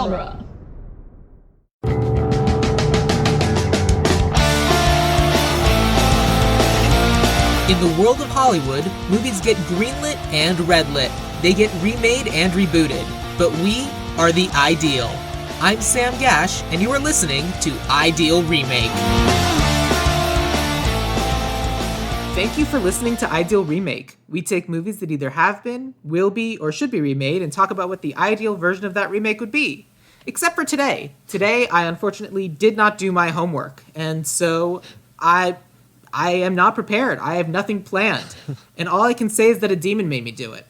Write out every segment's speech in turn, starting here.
genre. In the world of Hollywood, movies get greenlit and redlit. They get remade and rebooted. But we are the Ideal. I'm Sam Gasch, and you are listening to Ideal Remake. Thank you for listening to Ideal Remake. We take movies that either have been, will be, or should be remade and talk about what the ideal version of that remake would be. Except for today. Today, I unfortunately did not do my homework, and so I am not prepared. I have nothing planned. And all I can say is that a demon made me do it.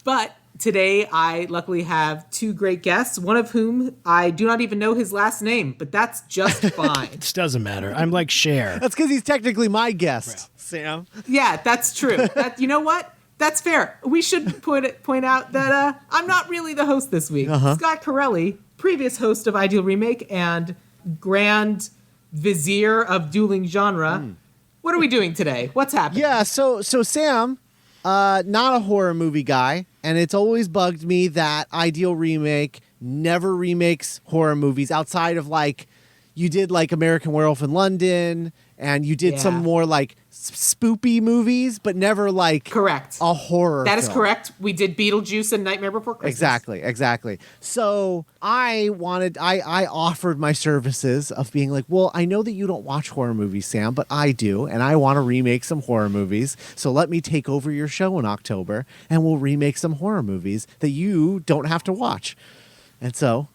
But today, I luckily have two great guests, one of whom I do not even know his last name, but that's just fine. It doesn't matter. I'm like Cher. That's because he's technically my guest, Sam. Yeah, that's true. You know what? That's fair. We should point out that I'm not really the host this week. Scott Carelli, previous host of Ideal Remake and Grand Vizier of dueling genre. What are we doing today? What's happening? Yeah, so Sam, not a horror movie guy, and it's always bugged me that Ideal Remake never remakes horror movies outside of like you did like American Werewolf in London, and you did some more like spoopy movies, but never like correct a horror. That is film. correct. We did Beetlejuice and Nightmare Before Christmas. Exactly. So I offered my services of being like, well, I know that you don't watch horror movies, Sam, but I do, and I want to remake some horror movies. So let me take over your show in October, and we'll remake some horror movies that you don't have to watch.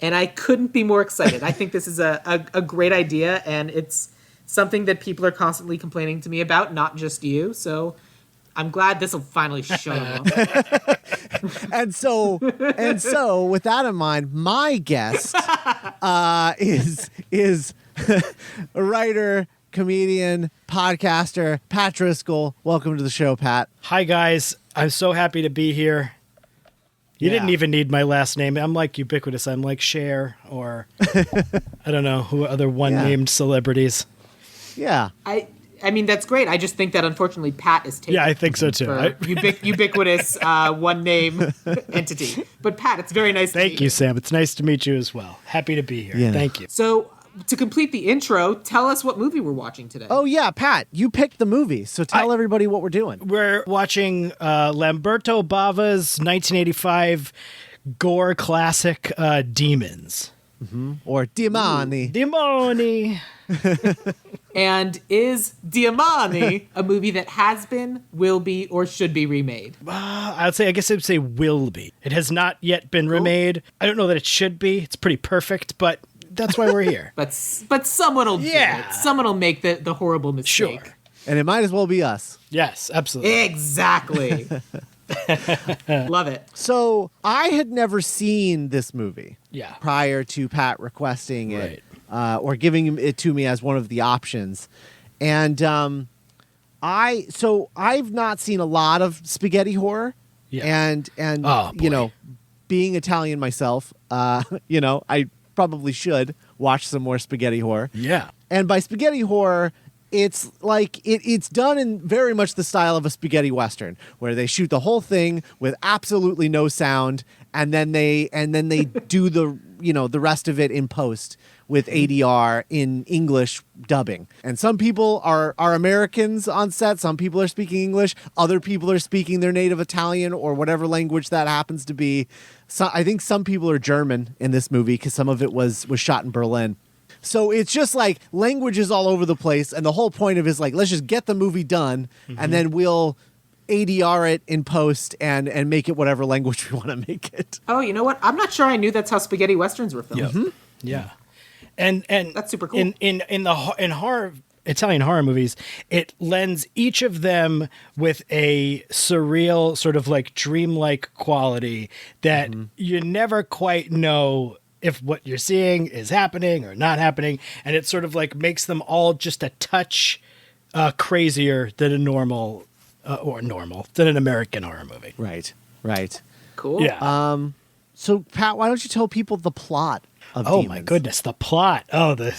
And I couldn't be more excited. I think this is a great idea, and it's something that people are constantly complaining to me about, not just you. So I'm glad this will finally show up. And so with that in mind, my guest is a writer, comedian, podcaster, Pat Driscoll. Welcome to the show, Pat. Hi, guys. I'm so happy to be here. You didn't even need my last name. I'm like ubiquitous. I'm like Cher or I don't know who other one-named celebrities. Yeah. I mean, that's great. I just think that unfortunately Pat is taken. Yeah, I think so too. For ubiquitous one-name entity. But Pat, it's very nice to meet you. Thank you, Sam. It's nice to meet you as well. Happy to be here. Yeah. Thank you. So to complete the intro, tell us what movie we're watching today. Oh, yeah, Pat, you picked the movie, so tell everybody what we're doing. We're watching Lamberto Bava's 1985 gore classic, Demons. Or Giamatti. Demoni. And is Giamatti a movie that has been, will be, or should be remade? I guess I'd say will be. It has not yet been remade. I don't know that it should be. It's pretty perfect, but that's why we're here. But someone will do it. Someone will make the horrible mistake. Sure. And it might as well be us. Yes, absolutely. Exactly. Love it. So I had never seen this movie prior to Pat requesting it or giving it to me as one of the options. And I've not seen a lot of spaghetti horror. Yeah. And you know, being Italian myself, I probably should watch some more spaghetti horror. Yeah. And by spaghetti horror, it's like it's done in very much the style of a spaghetti western, where they shoot the whole thing with absolutely no sound, and then they do the rest of it in post with ADR in English dubbing. And some people are Americans on set, some people are speaking English, other people are speaking their native Italian or whatever language that happens to be. So I think some people are German in this movie because some of it was shot in Berlin. So it's just like languages all over the place, and the whole point of it is like, let's just get the movie done, and then we'll ADR it in post and make it whatever language we want to make it. Oh, you know what? I'm not sure I knew that's how spaghetti westerns were filmed. Yep. Mm-hmm. Yeah, and that's super cool. In horror, Italian horror movies, it lends each of them with a surreal sort of like dreamlike quality that you never quite know if what you're seeing is happening or not happening, and it sort of like makes them all just a touch crazier than a normal than an American horror movie. Right. Cool. Yeah. So Pat, why don't you tell people the plot of Oh Demons? my goodness, the plot. Oh, the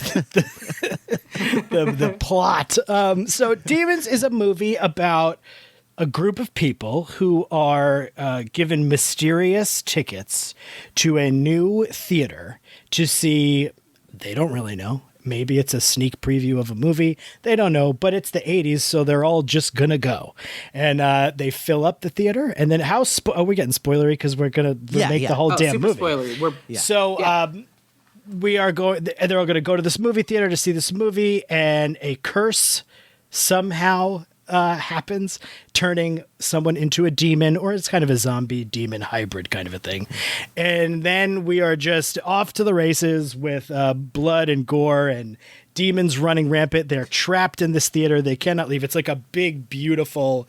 plot. So Demons is a movie about a group of people who are given mysterious tickets to a new theater to see, they don't really know. Maybe it's a sneak preview of a movie. They don't know, but it's the 80s, so they're all just going to go. And they fill up the theater. And then are we getting spoilery? Because we're going to make the whole damn super movie. Spoilery. So they're all going to go to this movie theater to see this movie, and a curse somehow happens, turning someone into a demon, or it's kind of a zombie demon hybrid kind of a thing. And then we are just off to the races with blood and gore and demons running rampant. They're trapped in this theater. They cannot leave. It's like a big, beautiful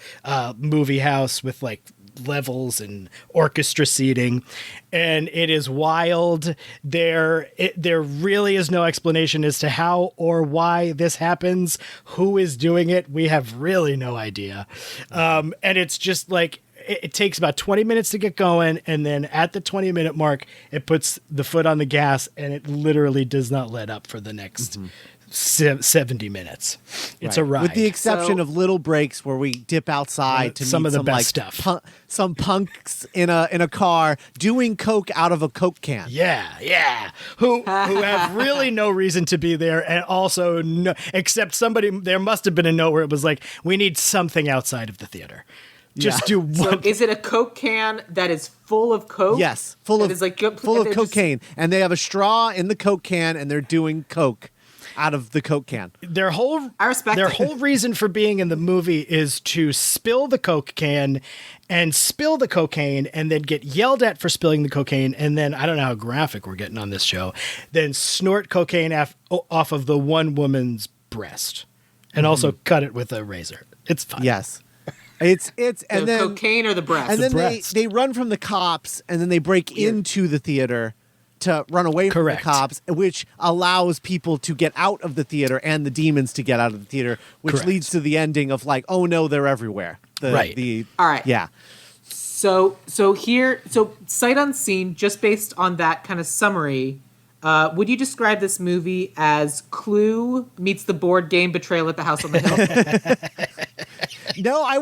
movie house with like levels and orchestra seating, and it is wild. There really is no explanation as to how or why this happens. Who is doing it? We have really no idea. And it's just like it takes about 20 minutes to get going, and then at the 20-minute mark, it puts the foot on the gas, and it literally does not let up for the next 70 minutes. It's a ride. With the exception of little breaks where we dip outside to some meet of the some, best stuff. Some punks in a car doing coke out of a Coke can. Yeah. Who have really no reason to be there, and also no, except there must have been a note where it was like, we need something outside of the theater. Just do one. So is it a Coke can that is full of Coke? Yes, full of cocaine, and they have a straw in the Coke can, and they're doing coke out of the Coke can. Their whole reason for being in the movie is to spill the Coke can and spill the cocaine, and then get yelled at for spilling the cocaine, and then, I don't know how graphic we're getting on this show, then snort cocaine off of the one woman's breast, and also cut it with a razor. It's fun. Yes. It's and the then cocaine or the breast. And then breast. they run from the cops, and then they break into the theater to run away from the cops, which allows people to get out of the theater and the demons to get out of the theater, which leads to the ending of like, oh no, they're everywhere. All right. Yeah. So sight unseen, just based on that kind of summary, would you describe this movie as Clue meets the board game Betrayal at the House on the Hill? No, I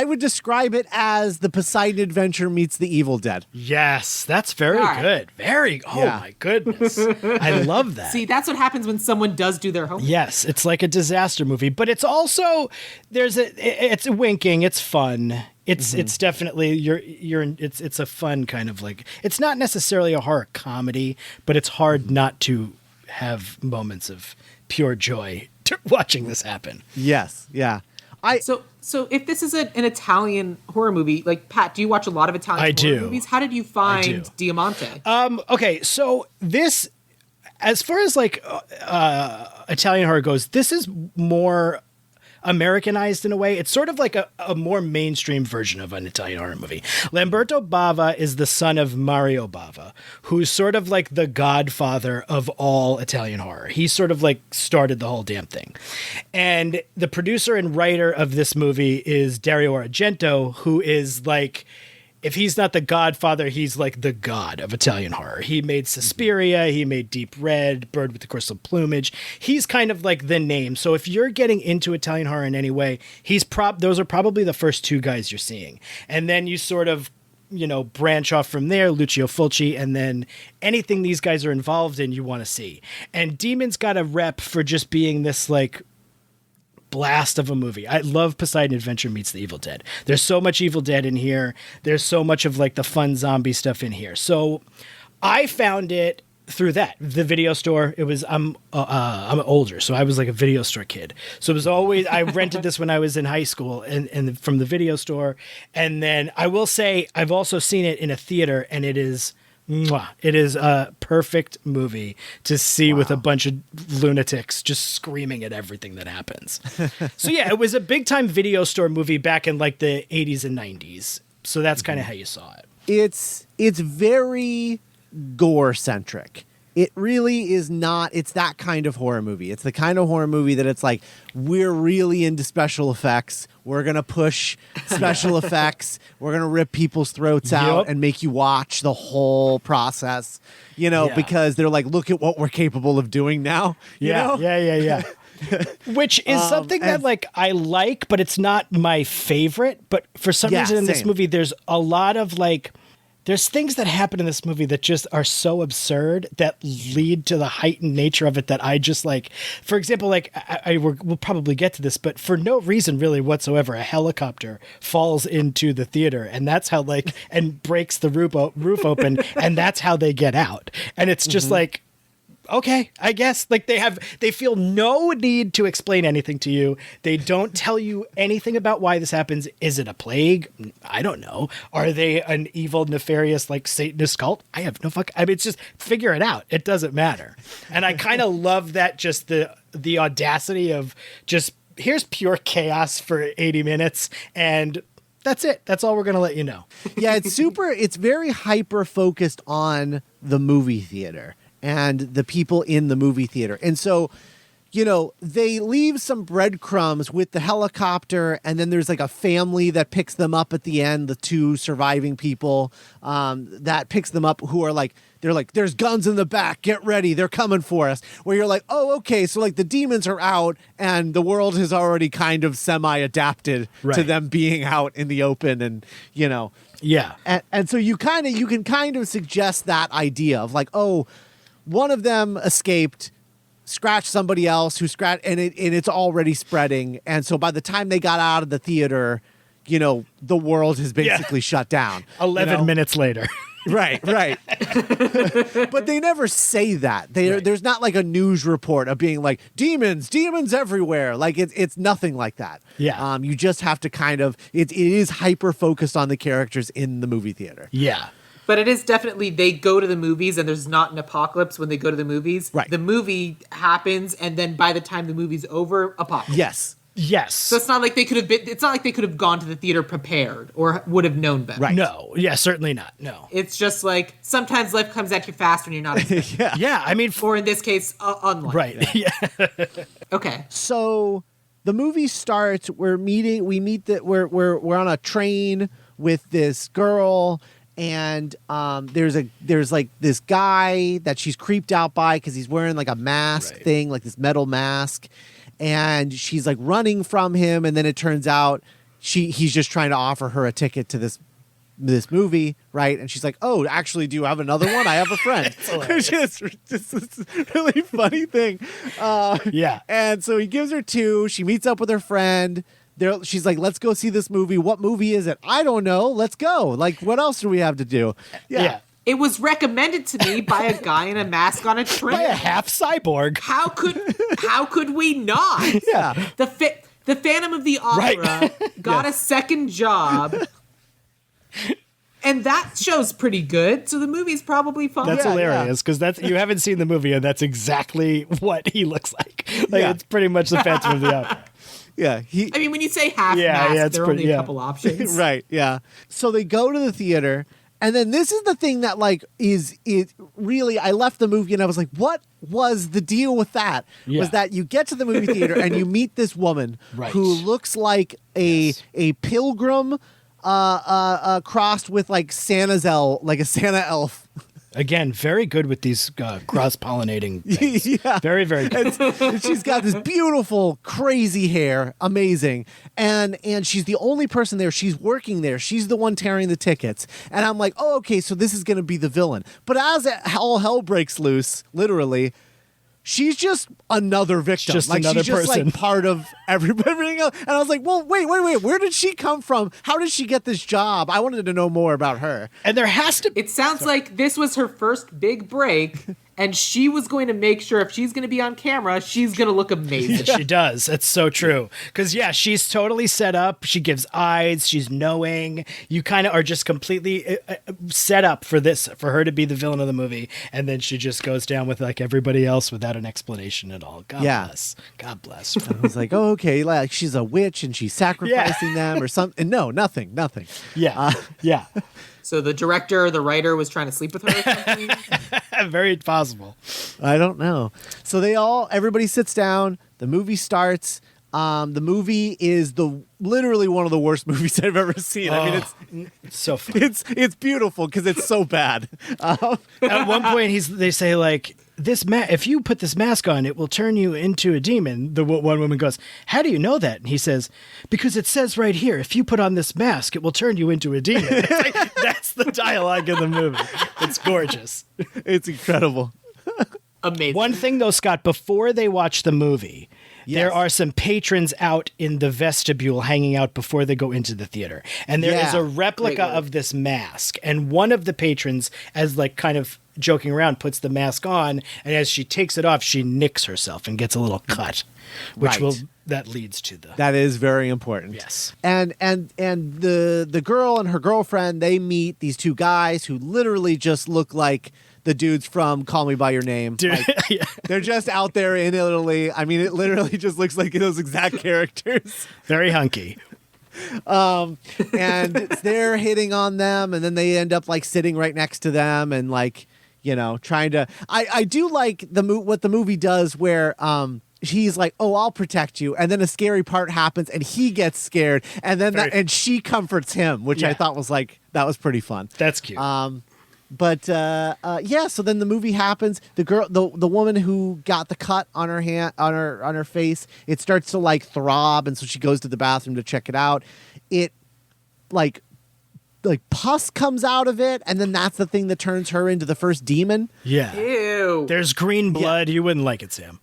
would describe it as the Poseidon Adventure meets the Evil Dead. Yes, that's very good. My goodness. I love that. See, that's what happens when someone does do their homework. Yes, it's like a disaster movie, but it's also it's winking, it's fun. It's definitely it's a fun kind of like, it's not necessarily a horror comedy, but it's hard not to have moments of pure joy watching this happen. Yes, yeah. So if this is an Italian horror movie, like, Pat, do you watch a lot of Italian horror movies? How did you find Giamatti? Okay, so this, as far as like Italian horror goes, this is more Americanized in a way. It's sort of like a more mainstream version of an Italian horror movie. Lamberto Bava is the son of Mario Bava, who's sort of like the godfather of all Italian horror. He sort of like started the whole damn thing. And the producer and writer of this movie is Dario Argento, who is like, if he's not the godfather, he's like the god of Italian horror. He made Suspiria, he made Deep Red, Bird with the Crystal Plumage. He's kind of like the name. So if you're getting into Italian horror in any way, those are probably the first two guys you're seeing. And then you sort of, branch off from there, Lucio Fulci, and then anything these guys are involved in, you want to see. And Demon's got a rep for just being this like blast of a movie. I love Poseidon Adventure meets the Evil Dead. There's so much Evil Dead in here. There's so much of like the fun zombie stuff in here. So I found it through the video store. It was I'm older, so I was like a video store kid. So it was always, I rented this when I was in high school and from the video store. And then I will say I've also seen it in a theater, and it is a perfect movie to see with a bunch of lunatics just screaming at everything that happens. So yeah, it was a big time video store movie back in like the 80s and 90s. So that's kind of how you saw it. It's very gore-centric. It really is not. It's that kind of horror movie. It's the kind of horror movie that it's like, we're really into special effects. We're going to push special effects. We're going to rip people's throats out and make you watch the whole process, because they're like, look at what we're capable of doing now. Yeah. Which is something that like I like, but it's not my favorite. But for some reason in this same. movie, there's a lot of like, there's things that happen in this movie that just are so absurd that lead to the heightened nature of it that I just like. For example, like we'll probably get to this, but for no reason really whatsoever, a helicopter falls into the theater, and that's how like and breaks the roof open, and that's how they get out. And it's just like, okay, I guess like they feel no need to explain anything to you. They don't tell you anything about why this happens. Is it a plague? I don't know. Are they an evil, nefarious, like Satanist cult? I have no fuck. I mean, it's just figure it out. It doesn't matter. And I kind of love that, just the audacity of just here's pure chaos for 80 minutes and that's it. That's all we're going to let you know. Yeah, it's very hyper focused on the movie theater and the people in the movie theater. And so, you know, they leave some breadcrumbs with the helicopter, and then there's like a family that picks them up at the end, the two surviving people that picks them up, who are like, they're like, there's guns in the back, get ready, they're coming for us. Where you're like, oh, okay, so like the demons are out and the world has already kind of semi-adapted to them being out in the open, and, you know. Yeah. And so you can kind of suggest that idea of like, oh, one of them escaped, scratched somebody else who scratched, and it's already spreading. And so by the time they got out of the theater, you know, the world has basically shut down. 11 minutes later. Right. But they never say that. There's not like a news report of being like, demons everywhere. Like it's nothing like that. Yeah. You just have to kind of, it is hyper focused on the characters in the movie theater. Yeah. But it is definitely, they go to the movies and there's not an apocalypse when they go to the movies. Right. The movie happens, and then by the time the movie's over, apocalypse. Yes. So it's not like they could have gone to the theater prepared or would have known better. Right. No. Yeah, certainly not. No. It's just like, sometimes life comes at you fast when you're not expecting. Yeah, I mean, Or in this case, unlike. right. Yeah. Okay. So the movie starts, we're on a train with this girl, and there's like this guy that she's creeped out by because he's wearing like a mask thing, like this metal mask, and she's like running from him, and then it turns out he's just trying to offer her a ticket to this movie, right? And she's like, oh, actually, do you have another one? I have a friend. Which is just this really funny thing. Yeah. And so he gives her two. She meets up with her friend. She's like, let's go see this movie. What movie is it? I don't know. Let's go. Like, what else do we have to do? Yeah. It was recommended to me by a guy in a mask on a train. By a half cyborg. How could we not? Yeah. The Phantom of the Opera got a second job. And that show's pretty good, so the movie's probably fun. That's hilarious, because you haven't seen the movie, and that's exactly what he looks like. It's pretty much the Phantom of the Opera. Yeah. I mean, when you say half mask, there are only a couple options. Right, yeah. So they go to the theater, and then this is the thing that, like, really, I left the movie and I was like, what was the deal with that? Yeah. Was that you get to the movie theater and you meet this woman who looks like a pilgrim crossed with like Santa's elf, like a Santa elf. Again, very good with these cross-pollinating things. Yeah. Very, very good. And she's got this beautiful, crazy hair. Amazing. And she's the only person there. She's working there. She's the one tearing the tickets. And I'm like, oh, okay, so this is going to be the villain. But as all hell breaks loose, literally, she's just another victim. Just like another she's just person. like part of everything else. And I was like, well, wait. Where did she come from? How did she get this job? I wanted to know more about her. And there has to It sounds like this was her first big break, and she was going to make sure if she's going to be on camera, she's going to look amazing. She does. It's so true. Because, she's totally set up. She gives eyes. She's knowing. You kind of are just completely set up for her to be the villain of the movie. And then she just goes down with like everybody else without an explanation at all. God bless. God bless. I was like, oh, okay, like she's a witch and she's sacrificing them or something. No, nothing. Yeah. Yeah. So the director, the writer was trying to sleep with her or something? Very possible. I don't know. So everybody sits down. The movie starts. The movie is literally one of the worst movies I've ever seen. I mean, it's so fun. It's beautiful because it's so bad. At one point, they say like, if you put this mask on, it will turn you into a demon. The one woman goes, "How do you know that?" And he says, "Because it says right here, if you put on this mask, it will turn you into a demon." It's like, that's the dialogue in the movie. It's gorgeous. It's incredible. Amazing. One thing though, Scott, before they watch the movie, there are some patrons out in the vestibule hanging out before they go into the theater. And there is a replica of this mask. And one of the patrons, as like kind of joking around, puts the mask on. And as she takes it off, she nicks herself and gets a little cut, which that leads to the... That is very important. Yes. And the girl and her girlfriend, they meet these two guys who literally just look like the dudes from Call Me By Your Name. Dude, like, they're just out there in Italy. I mean, it literally just looks like those exact characters. Very hunky. And they're hitting on them, and then they end up like sitting right next to them and like, you know, trying to... I do like what the movie does where... he's like, "Oh, I'll protect you," and then a scary part happens, and he gets scared, and then and she comforts him, which I thought was like that was pretty fun. That's cute. But so then the movie happens. The girl, the woman who got the cut on her hand, on her face, it starts to like throb, and so she goes to the bathroom to check it out. It like pus comes out of it, and then that's the thing that turns her into the first demon. Yeah. Ew. There's green blood. You wouldn't like it, Sam.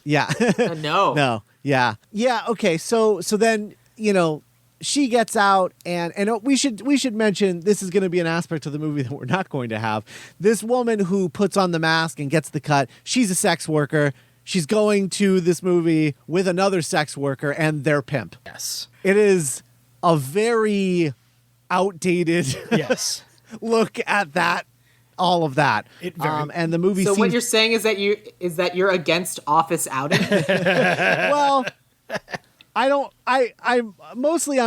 Yeah. No. No. Yeah. Yeah. Okay. So then, you know, she gets out, and we should mention this is going to be an aspect of the movie that we're not going to have. This woman who puts on the mask and gets the cut, she's a sex worker. She's going to this movie with another sex worker and their pimp. Yes. It is a very outdated look at that. All of that, and the movie. So seems... what you're saying is that you're against office outing? Well, I don't. I'm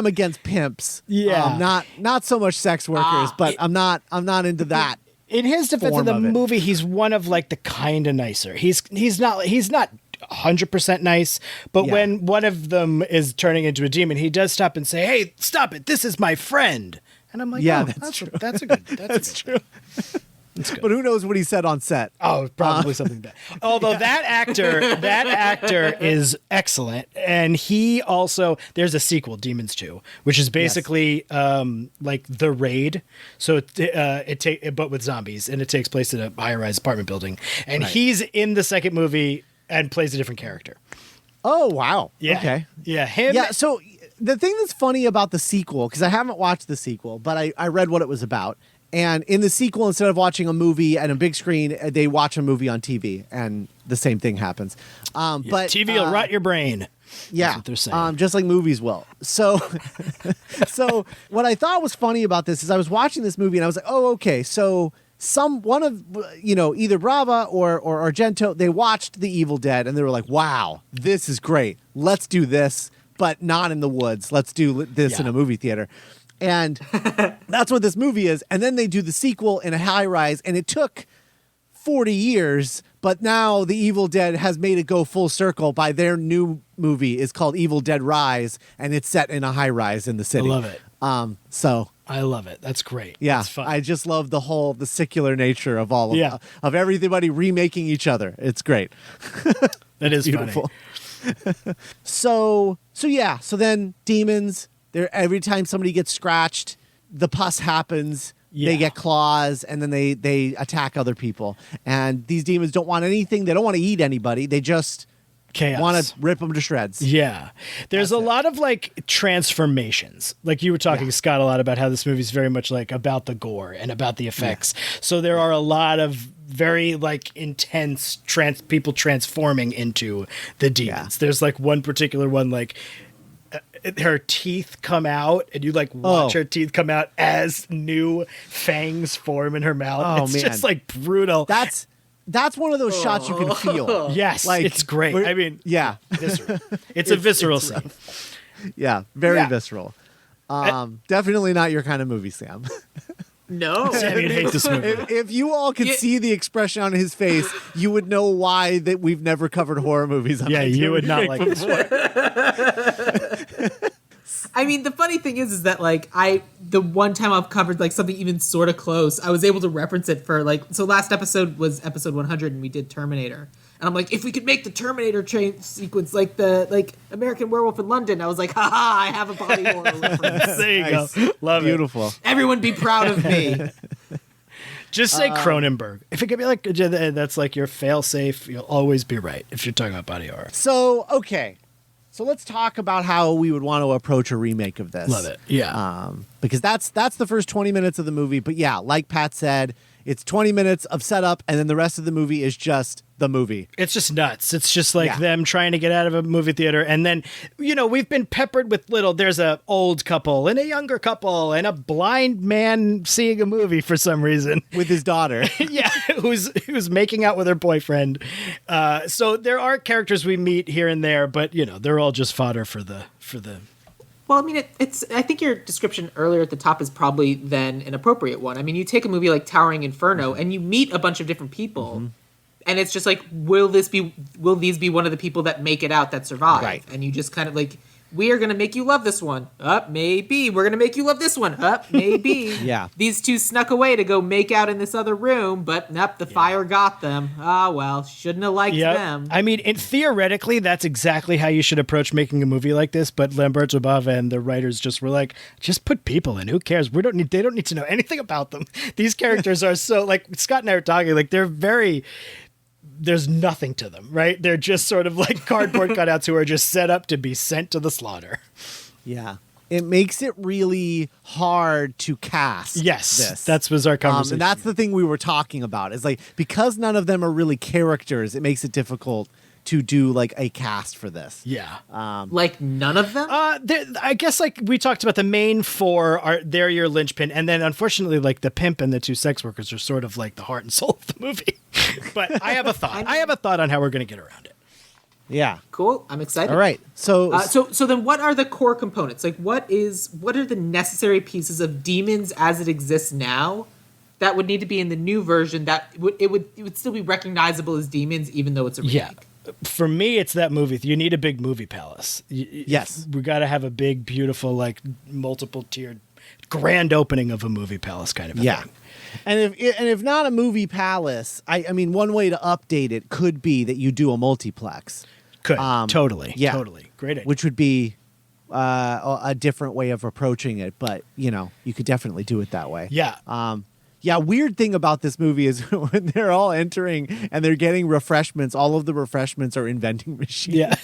against pimps. Yeah, not so much sex workers, but I'm not into that. In his defense of the movie, he's one of like the kind of nicer. He's not 100% nice, but when one of them is turning into a demon, he does stop and say, "Hey, stop it! This is my friend." And I'm like, "Yeah, that's true. That's true." But who knows what he said on set? Oh, probably something bad. Although that actor is excellent, and he also there's a sequel, Demons 2, which is basically like The Raid. So but with zombies, and it takes place in a high-rise apartment building, and he's in the second movie and plays a different character. Oh wow! Yeah. Okay. Yeah. Him. Yeah. So the thing that's funny about the sequel, because I haven't watched the sequel, but I read what it was about. And in the sequel, instead of watching a movie at a big screen, they watch a movie on TV, and the same thing happens. But TV will rot your brain. Yeah, that's what they're saying. Just like movies will. So, so what I thought was funny about this is I was watching this movie and I was like, oh, okay. So one of either Brava or Argento, they watched The Evil Dead and they were like, wow, this is great. Let's do this, but not in the woods. Let's do this in a movie theater. And that's what this movie is. And then they do the sequel in a high rise, and it took 40 years, but now The Evil Dead has made it go full circle by their new movie is called Evil Dead Rise, and it's set in a high rise in the city. I love it. I love it. That's great. Yeah, that's fun. I just love the secular nature of all of everybody remaking each other. It's great. That is beautiful. So then demons. Every time somebody gets scratched, the pus happens. They get claws, and then they attack other people. And these demons don't want anything. They don't want to eat anybody. They just want to rip them to shreds. Yeah. There's a lot of like transformations. Like you were talking, Scott, a lot about how this movie is very much like about the gore and about the effects. Yeah. So there are a lot of very like intense people transforming into the demons. Yeah. There's like one particular one, like her teeth come out, and you like watch her teeth come out as new fangs form in her mouth. It's just like brutal. That's one of those shots you can feel. Yes, like, it's great. I mean, visceral. It's a visceral scene. Yeah, very visceral. Definitely not your kind of movie, Sam. No. Sammy would hate this movie. If you all could Yeah. see the expression on his face, you would know why that we've never covered horror movies on Yeah, Ideal you would not Remake like this. I mean, the funny thing is that like the one time I've covered like something even sort of close, I was able to reference it for like, so last episode was episode 100 and we did Terminator. And I'm like, if we could make the Terminator train sequence like the American Werewolf in London, I was like, haha, I have a body horror reference. There you Nice. go. Love Beautiful. Everyone be proud of me. it. Just say Cronenberg. If it could be like, that's like your fail-safe, you'll always be right if you're talking about body horror. So, okay. So let's talk about how we would want to approach a remake of this. Love it. Yeah. Because that's the first 20 minutes of the movie. But yeah, like Pat said, it's 20 minutes of setup, and then the rest of the movie is just the movie. It's just nuts. It's just like Yeah. them trying to get out of a movie theater. And then, we've been peppered with there's a old couple and a younger couple and a blind man seeing a movie for some reason. With his daughter. Yeah, who's making out with her boyfriend. So there are characters we meet here and there, but they're all just fodder for the. Well, I mean, it's. I think your description earlier at the top is probably then an appropriate one. I mean, you take a movie like Towering Inferno, and you meet a bunch of different people, and it's just like, will these be one of the people that make it out that survive? Right. And you just kind of like, we are going to make you love this one. Maybe. We're going to make you love this one. Maybe. Yeah. These two snuck away to go make out in this other room, but nope, the fire got them. Ah, well, shouldn't have liked them. I mean, theoretically, that's exactly how you should approach making a movie like this. But Lambert's above, and the writers just were like, just put people in. Who cares? They don't need to know anything about them. These characters are so, like Scott and I were talking, like there's nothing to them, right? They're just sort of like cardboard cutouts who are just set up to be sent to the slaughter. Yeah. It makes it really hard to cast. Yes, this. that was our conversation. And that's the thing we were talking about. Is like, because none of them are really characters, it makes it difficult to do like a cast for this. Yeah. Like none of them? I guess like we talked about, the main four they're your linchpin, and then unfortunately like the pimp and the two sex workers are sort of like the heart and soul of the movie. But I have a thought. I have a thought on how we're going to get around it. Yeah. Cool. I'm excited. All right. So So then what are the core components? Like what are the necessary pieces of Demons as it exists now that would need to be in the new version that it would still be recognizable as Demons even though it's a remake? Yeah. For me, it's that movie. You need a big movie palace. Yes. We got to have a big, beautiful, like multiple tiered grand opening of a movie palace kind of a thing. And if not a movie palace, I mean, one way to update it could be that you do a multiplex. Could. Totally. Yeah. Totally. Great idea. Which would be a different way of approaching it, but you could definitely do it that way. Yeah. Yeah, weird thing about this movie is when they're all entering and they're getting refreshments, all of the refreshments are in vending machines. Yeah.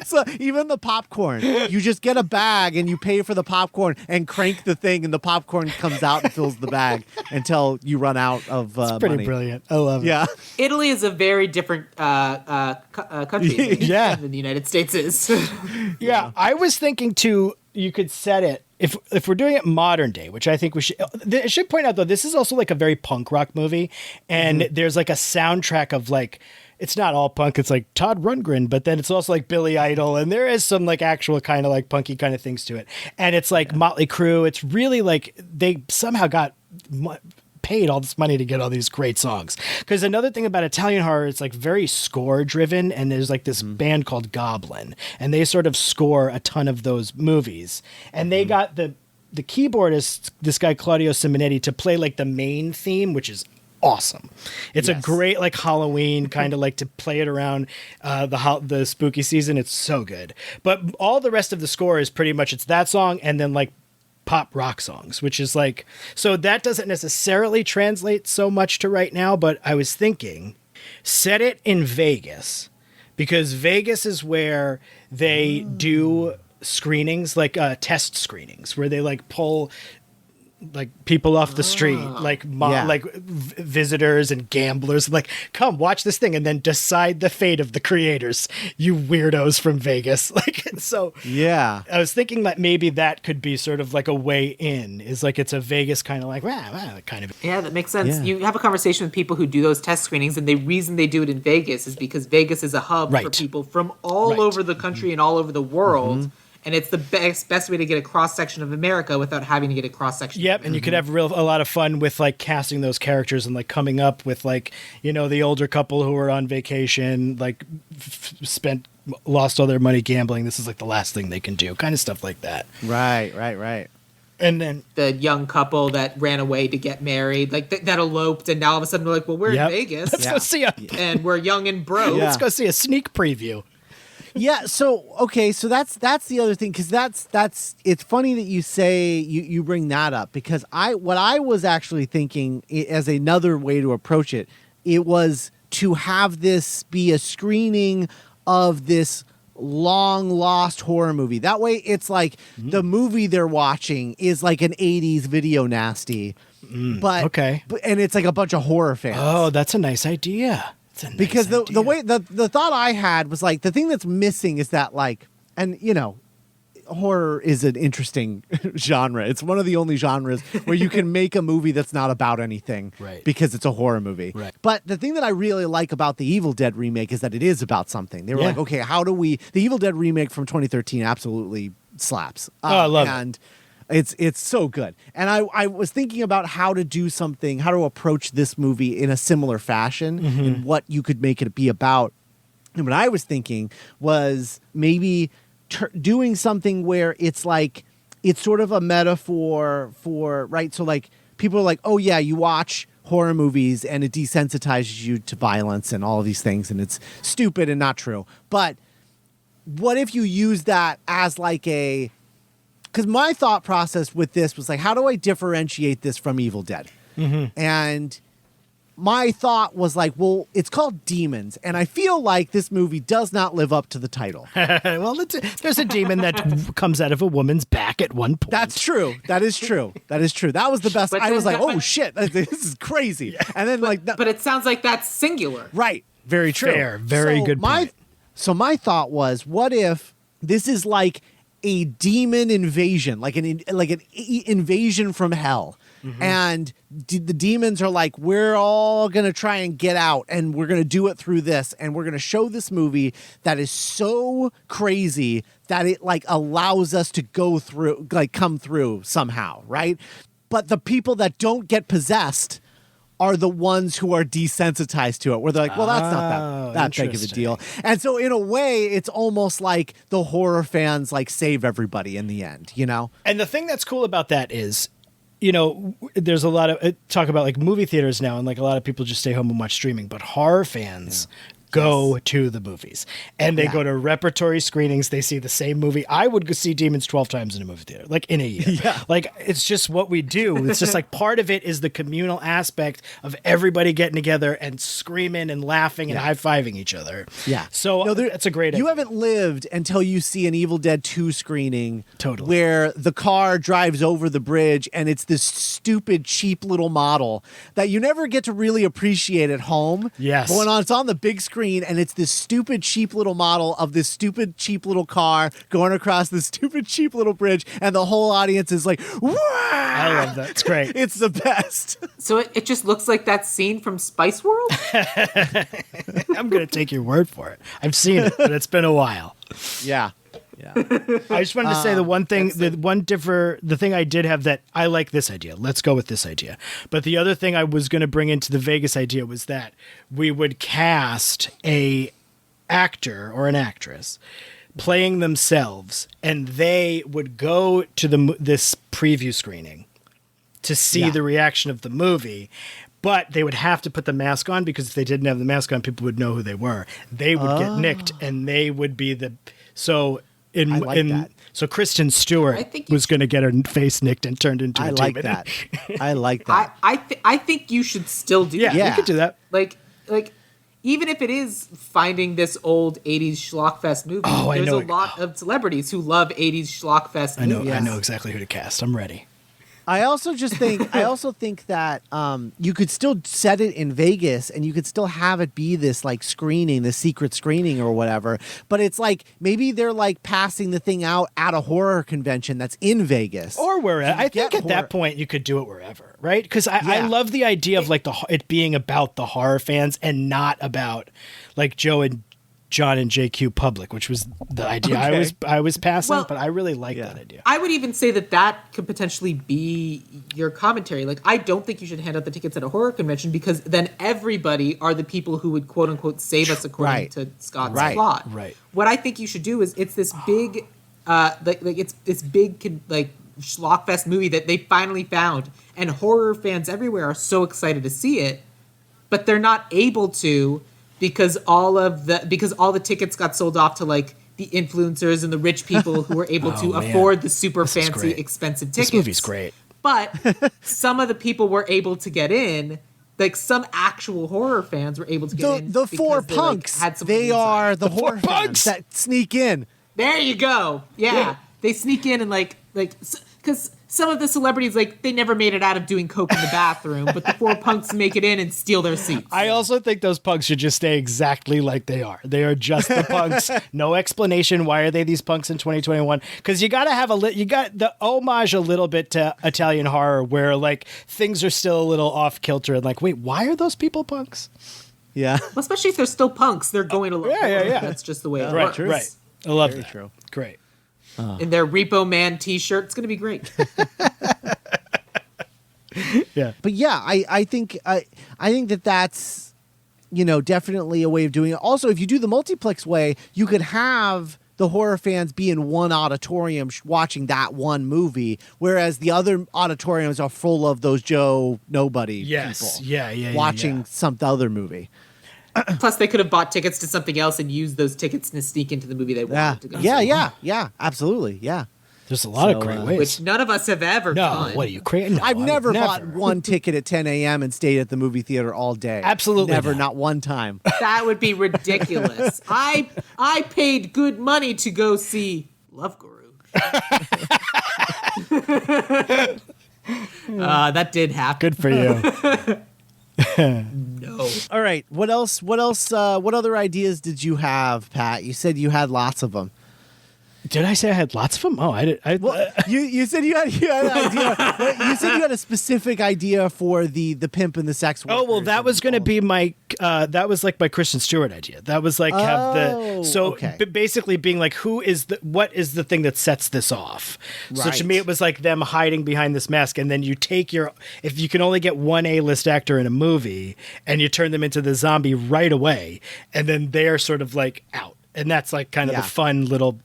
So even the popcorn, you just get a bag and you pay for the popcorn and crank the thing and the popcorn comes out and fills the bag until you run out of Pretty money. brilliant. I love it. Yeah. Italy is a very different country Yeah. than the United States is. Yeah. I was thinking too, you could set it, if we're doing it modern day, which I think we should. I should point out though, this is also like a very punk rock movie, and there's like a soundtrack of like, it's not all punk. It's like Todd Rundgren, but then it's also like Billy Idol, and there is some like actual kind of like punky kind of things to it. And it's like Motley Crue. It's really like they somehow got paid all this money to get all these great songs. Because another thing about Italian horror, it's like very score driven, and there's like this band called Goblin, and they sort of score a ton of those movies. And they got the keyboardist, this guy Claudio Simonetti, to play like the main theme, which is awesome. It's a great like Halloween kind of like to play it around the spooky season. It's so good. But all the rest of the score is pretty much, it's that song and then like pop rock songs, which is like, so that doesn't necessarily translate so much to right now, but I was thinking set it in Vegas, because Vegas is where they do screenings, like test screenings, where they like pull like people off the street, like visitors and gamblers, like, come watch this thing and then decide the fate of the creators, you weirdos from Vegas. Like, so Yeah. I was thinking that maybe that could be sort of like a way in, is like it's a Vegas kind of like kind of. Yeah, that makes sense. Yeah. You have a conversation with people who do those test screenings, and the reason they do it in Vegas is because Vegas is a hub for Right. people from all Right. over the country and all over the world. and it's the best way to get a cross section of America without having to get a cross section. Yep, and you could have a lot of fun with like casting those characters and like coming up with like, you know, the older couple who are on vacation, like lost all their money gambling. This is like the last thing they can do, kind of stuff like that. Right. And then the young couple that ran away to get married, like that eloped, and now all of a sudden they're like, well, we're in Vegas. Let's go see and we're young and broke. Let's go see a sneak preview. Yeah, so that's the other thing, because that's it's funny that you say you bring that up, because what I was actually thinking as another way to approach it, it was to have this be a screening of this long lost horror movie. That way it's like the movie they're watching is like an 80s video nasty. But and it's like a bunch of horror fans. Oh, that's a nice idea. Because the way the thought I had was like, the thing that's missing is that, like, and you know, horror is an interesting genre. It's one of the only genres where you can make a movie that's not about anything, right, because it's a horror movie. Right. But the thing that I really like about the Evil Dead remake is that it is about something. They were like, okay, how do we? The Evil Dead remake from 2013 absolutely slaps. I love it. It's so good. And I was thinking about how to do something, how to approach this movie in a similar fashion, and what you could make it be about. And what I was thinking was maybe doing something where it's like, it's sort of a metaphor for, right? So like, people are like, oh yeah, you watch horror movies and it desensitizes you to violence and all of these things, and it's stupid and not true. But what if you use that as like because my thought process with this was like, how do I differentiate this from Evil Dead? And my thought was like, well, it's called Demons, and I feel like this movie does not live up to the title. Well, there's a demon that comes out of a woman's back at one point. That's true. That is true. That is true. That was the best. I was like, oh shit, this is crazy. Yeah. And then but it sounds like that's singular. Right. Very true. Fair. Very good point. So my thought was, what if this is like a demon invasion, like an invasion from hell? And the demons are like, we're all going to try and get out, and we're going to do it through this, and we're going to show this movie that is so crazy that it like allows us to go through, like come through somehow, right? But the people that don't get possessed are the ones who are desensitized to it, where they're like, well, that's not that big of a deal. And so in a way, it's almost like the horror fans like save everybody in the end, you know? And the thing that's cool about that is, you know, there's a lot of talk about like movie theaters now, and like a lot of people just stay home and watch streaming, but horror fans go to the movies, and they go to repertory screenings. They see the same movie. I would go see Demons 12 times in a movie theater, like in a year. Like, it's just what we do. It's just like part of it is the communal aspect of everybody getting together and screaming and laughing and high-fiving each other. Yeah. So that's a great idea. You haven't lived until you see an Evil Dead 2 screening where the car drives over the bridge, and it's this stupid, cheap little model that you never get to really appreciate at home. Yes. But when it's on the big screen, and it's this stupid, cheap little model of this stupid, cheap little car going across this stupid, cheap little bridge, and the whole audience is like, wah! I love that. It's great. It's the best. So it just looks like that scene from Spice World? I'm going to take your word for it. I've seen it, but it's been a while. Yeah. I just wanted to say the thing I did have that I like this idea. Let's go with this idea. But the other thing I was going to bring into the Vegas idea was that we would cast a actor or an actress playing themselves, and they would go to this preview screening to see the reaction of the movie. But they would have to put the mask on, because if they didn't have the mask on, people would know who they were. They would get nicked, and they would be so Kristen Stewart was going to get her face nicked and turned into a demon. I like that. I think you should still do that. Yeah, you could do that. Like even if it is finding this old 80s schlockfest movie, there's a lot of celebrities who love 80s schlockfest movies. I know exactly who to cast. I'm ready. I also think that you could still set it in Vegas, and you could still have it be this like screening, this secret screening or whatever. But it's like, maybe they're like passing the thing out at a horror convention that's in Vegas, or wherever. I think at that point you could do it wherever, right? Because I love the idea of like it being about the horror fans and not about like Joe and John and JQ Public, which was the idea I was passing, but I really like that idea. I would even say that could potentially be your commentary. Like, I don't think you should hand out the tickets at a horror convention, because then everybody are the people who would quote unquote save us according to Scott's plot. Right. What I think you should do is it's this big, it's this big schlockfest movie that they finally found, and horror fans everywhere are so excited to see it, but they're not able to because all the tickets got sold off to like the influencers and the rich people who were able to afford the super fancy expensive tickets. This movie's great. But some of the people were able to get in. Like, some actual horror fans were able to get in. The four punks. They are the horror fans that sneak in. There you go. Yeah. They sneak in and because some of the celebrities, like, they never made it out of doing coke in the bathroom, but the four punks make it in and steal their seats. I also think those punks should just stay exactly like they are. They are just the punks. No explanation. Why are they these punks in 2021? Because you got to have you got the homage a little bit to Italian horror, where like things are still a little off kilter and like, wait, why are those people punks? Yeah. Well, especially if they're still punks, they're going to look. Yeah. That's just the way it works. Right. I love Very that. true. Great. In their Repo Man t-shirt. It's going to be great. Yeah. But yeah, I think that's, definitely a way of doing it. Also, if you do the multiplex way, you could have the horror fans be in one auditorium watching that one movie, whereas the other auditoriums are full of those Joe Nobody people. Yeah. Watching some other movie. Plus, they could have bought tickets to something else and used those tickets to sneak into the movie they wanted to go see. Yeah, absolutely, yeah. There's a lot of great ways. Which none of us have ever done. What are you crazy? No, I've never bought one ticket at 10 a.m. and stayed at the movie theater all day. Absolutely never, not. not one time. That would be ridiculous. I paid good money to go see Love Guru. That did happen. Good for you. No. All right. What else? What other ideas did you have, Pat? You said you had lots of them. Did I say I had lots of them? Oh, I did. You said you had an idea. You said you had a specific idea for the pimp and the sex worker. Oh, well, that was going to be my that was like my Kristen Stewart idea. That was like basically being like, what is the thing that sets this off? Right. So to me, it was like them hiding behind this mask, and then you take if you can only get one A-list actor in a movie, and you turn them into the zombie right away, and then they're sort of like out, and that's like kind of the fun little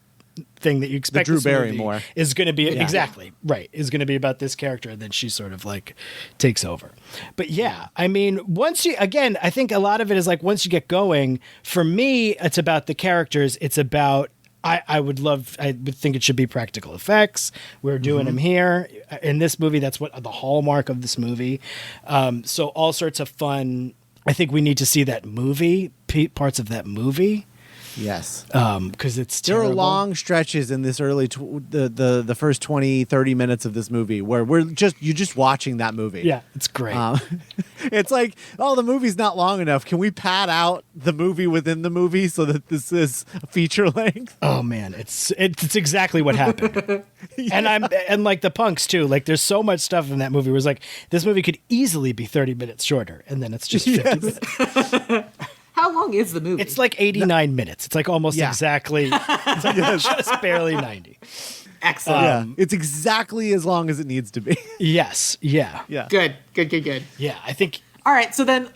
thing that you expect. The Drew this movie Barrymore is going to be exactly right. Is going to be about this character, and then she sort of like takes over. But yeah, I mean, I think a lot of it is like once you get going. For me, it's about the characters. It's about I would think it should be practical effects. We're doing them here in this movie. That's what the hallmark of this movie. So all sorts of fun. I think we need to see that movie, parts of that movie. Yes. Because it's there terrible. are long stretches in this early the first 20-30 minutes of this movie where you're just watching that movie. Yeah, it's great. It's like, the movie's not long enough. Can we pad out the movie within the movie so that this is feature length? Oh man, it's exactly what happened. And like the punks too. Like there's so much stuff in that movie where it's like this movie could easily be 30 minutes shorter, and then it's just 50 minutes. How long is the movie? It's like 89 minutes. It's like almost exactly, it's like just barely 90. Excellent. It's exactly as long as it needs to be. Yes. Yeah. Yeah. Good. Yeah, I think. All right. So then,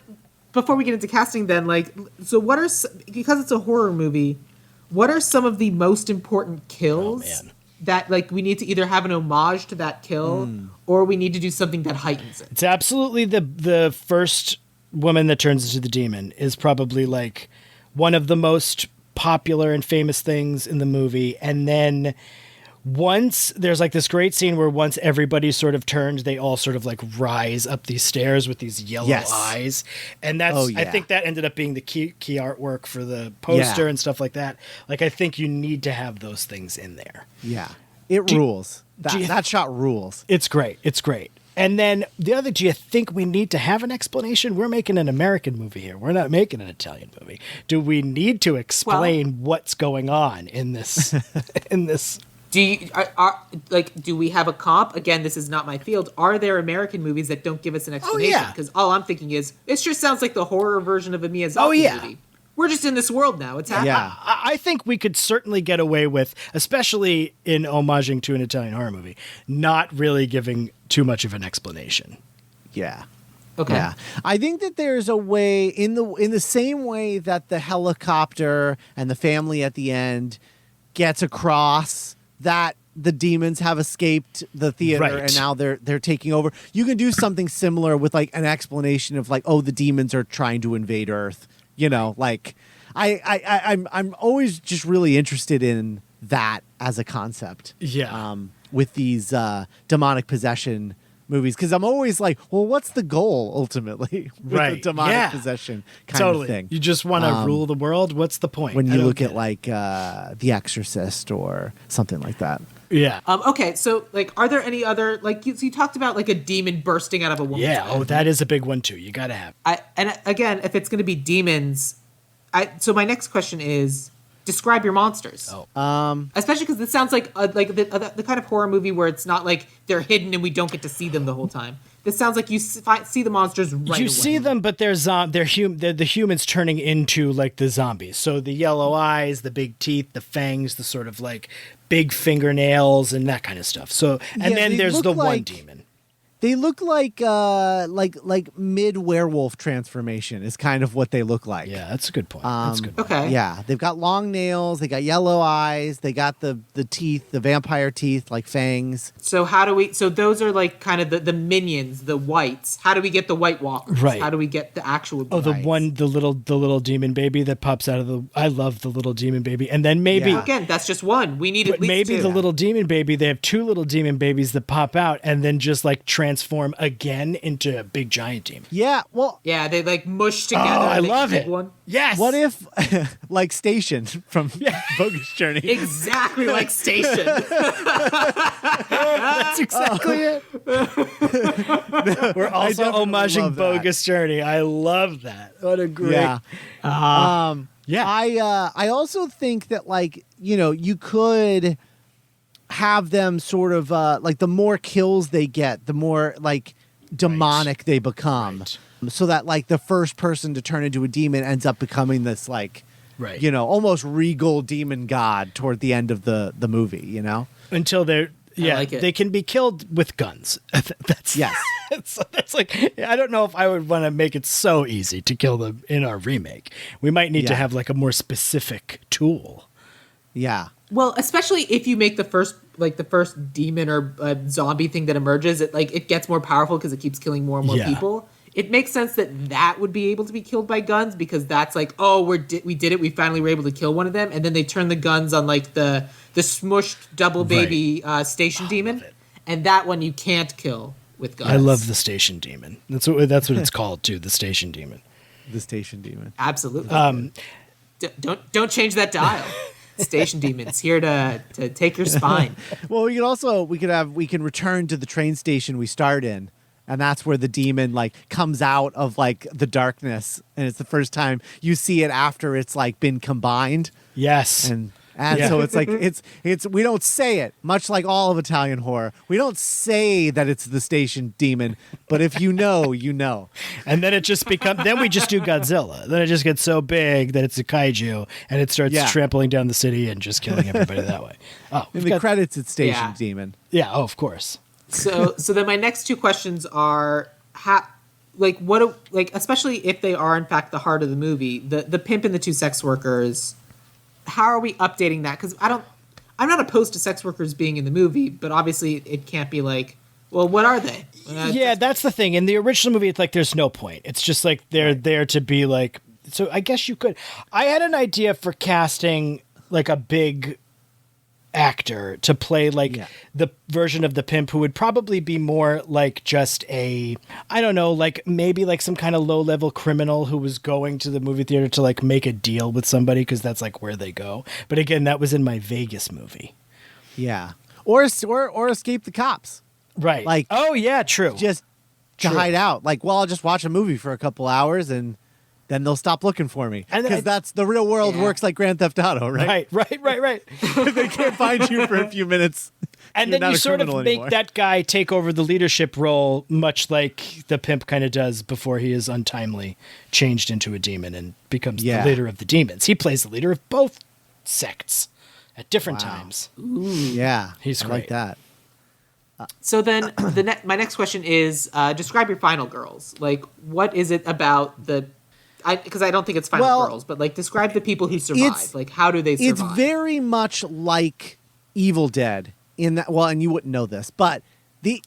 before we get into casting, then because it's a horror movie, what are some of the most important kills that we need to either have an homage to that kill, or we need to do something that heightens it? It's absolutely the first woman that turns into the demon is probably like one of the most popular and famous things in the movie. And then once there's like this great scene where once everybody's sort of turned, they all sort of like rise up these stairs with these yellow eyes. And that's, I think that ended up being the key artwork for the poster and stuff like that. Like, I think you need to have those things in there. Yeah. It rules. That shot rules. It's great. And then do you think we need to have an explanation? We're making an American movie here. We're not making an Italian movie. Do we need to explain what's going on in this? Do we have a comp? Again, this is not my field. Are there American movies that don't give us an explanation? Because all I'm thinking is, it just sounds like the horror version of a Miyazaki movie. we're just in this world now. It's happening. Yeah. I think we could certainly get away with, especially in homaging to an Italian horror movie, not really giving too much of an explanation. Yeah. Okay. Yeah. I think that there's a way in the same way that the helicopter and the family at the end gets across that the demons have escaped the theater Right. and now they're taking over. You can do something similar with like an explanation of like, oh, the demons are trying to invade Earth. You know, like I'm always just really interested in that as a concept. Yeah. With these demonic possession movies, because I'm always like, well, what's the goal ultimately with the Right. demonic Yeah. possession kind Totally. of thing? You just want to rule the world? What's the point? When I you don't look get at like The Exorcist or something like that. it. Yeah. Okay, so like, are there any other like you talked about like a demon bursting out of a woman's Yeah. mouth. Oh, that is a big one too. You got to have. And again, if it's going to be demons, so my next question is, describe your monsters. Oh. Especially because this sounds like the kind of horror movie where it's not like they're hidden and we don't get to see them the whole time. This sounds like you see the monsters right away. You see them, but they're the humans turning into like the zombies. So the yellow eyes, the big teeth, the fangs, the sort of like big fingernails and that kind of stuff. So and Yeah, then they there's look the one like- demon. They look like mid werewolf transformation is kind of what they look like. Yeah, that's a good point. That's a good. Point. Okay. Yeah, they've got long nails, they got yellow eyes, they got the teeth, the vampire teeth, like fangs. So how do we? So those are like kind of the minions, the whites. How do we get the White Walkers? Right. How do we get the actual? Oh, the demons? the little demon baby that pops out of the. I love the little demon baby, and then maybe. Yeah. Again, that's just one. We need at But least maybe two. the little demon baby, they have two little demon babies that pop out and then just like transform again into a big giant demon. Yeah, well, Yeah, they like mush together. Oh, I and make love a big it. One. Yes. what if like Station from Bogus Journey? Exactly like Station. That's exactly it. We're also definitely homaging love that. Bogus Journey. I love that. What a great. Yeah. Yeah. I also think that like, you know, you could have them sort of like the more kills they get, the more like demonic they become. Right. So that like the first person to turn into a demon ends up becoming this like Right. you know, almost regal demon god toward the end of the movie, you know? Until they're. Yeah, like it. they can be killed with guns. That's Yes. that's like I don't know if I would want to make it so easy to kill them in our remake. We might need to Yeah. have like a more specific tool. Yeah. Well, especially if you make the first demon or zombie thing that emerges, it gets more powerful because it keeps killing more and more Yeah. people. It makes sense that would be able to be killed by guns because that's like, oh, we did it. We finally were able to kill one of them, and then they turn the guns on like the smushed double baby station demon, and that one you can't kill with guns. I love the station demon. That's what it's called too. The station demon. The Station Demon. Absolutely. Don't change that dial. Station demons here to take your spine. Well, we can return to the train station we start in, and that's where the demon like comes out of like the darkness, and it's the first time you see it after it's like been combined, Yes. and Yeah. so it's like it's we don't say it, much like all of Italian horror. We don't say that it's the station demon, but if you know, you know. And then it just becomes. Then we just do Godzilla. Then it just gets so big that it's a kaiju, and it starts Yeah. trampling down the city and just killing everybody that way. Oh, In we've the got- credits, it's Station Yeah. Demon. yeah. Oh, of course. So then my next two questions are especially if they are in fact the heart of the movie, the pimp and the two sex workers, how are we updating that? Because I'm not opposed to sex workers being in the movie, but obviously it can't be like, well, what are they? Yeah, that's the thing. In the original movie, it's like there's no point. It's just like they're there to be like. So I guess you could. I had an idea for casting like a big actor to play like Yeah. the version of the pimp who would probably be more like just a, I don't know, like maybe like some kind of low level criminal who was going to the movie theater to like make a deal with somebody because that's like where they go. But again, that was in my Vegas movie. Yeah, or escape the cops. Right. Like, oh yeah, true. Just to True. hide out. Like, well, I'll just watch a movie for a couple hours and then they'll stop looking for me. And Because that's the real world Yeah. works like Grand Theft Auto, right? right. They can't find you for a few minutes. And You're then not you a sort of criminal make anymore. that guy take over the leadership role, much like the pimp kind of does before he is untimely changed into a demon and becomes the leader of the demons. He plays the leader of both sects at different times. Yeah, He's I great. like that. So then, my next question is: describe your final girls. Like, what is it about the? Because I don't think it's final girls, but like, describe the people who survive. Like, how do they survive? It's very much like Evil Dead in that. Well, and you wouldn't know this, but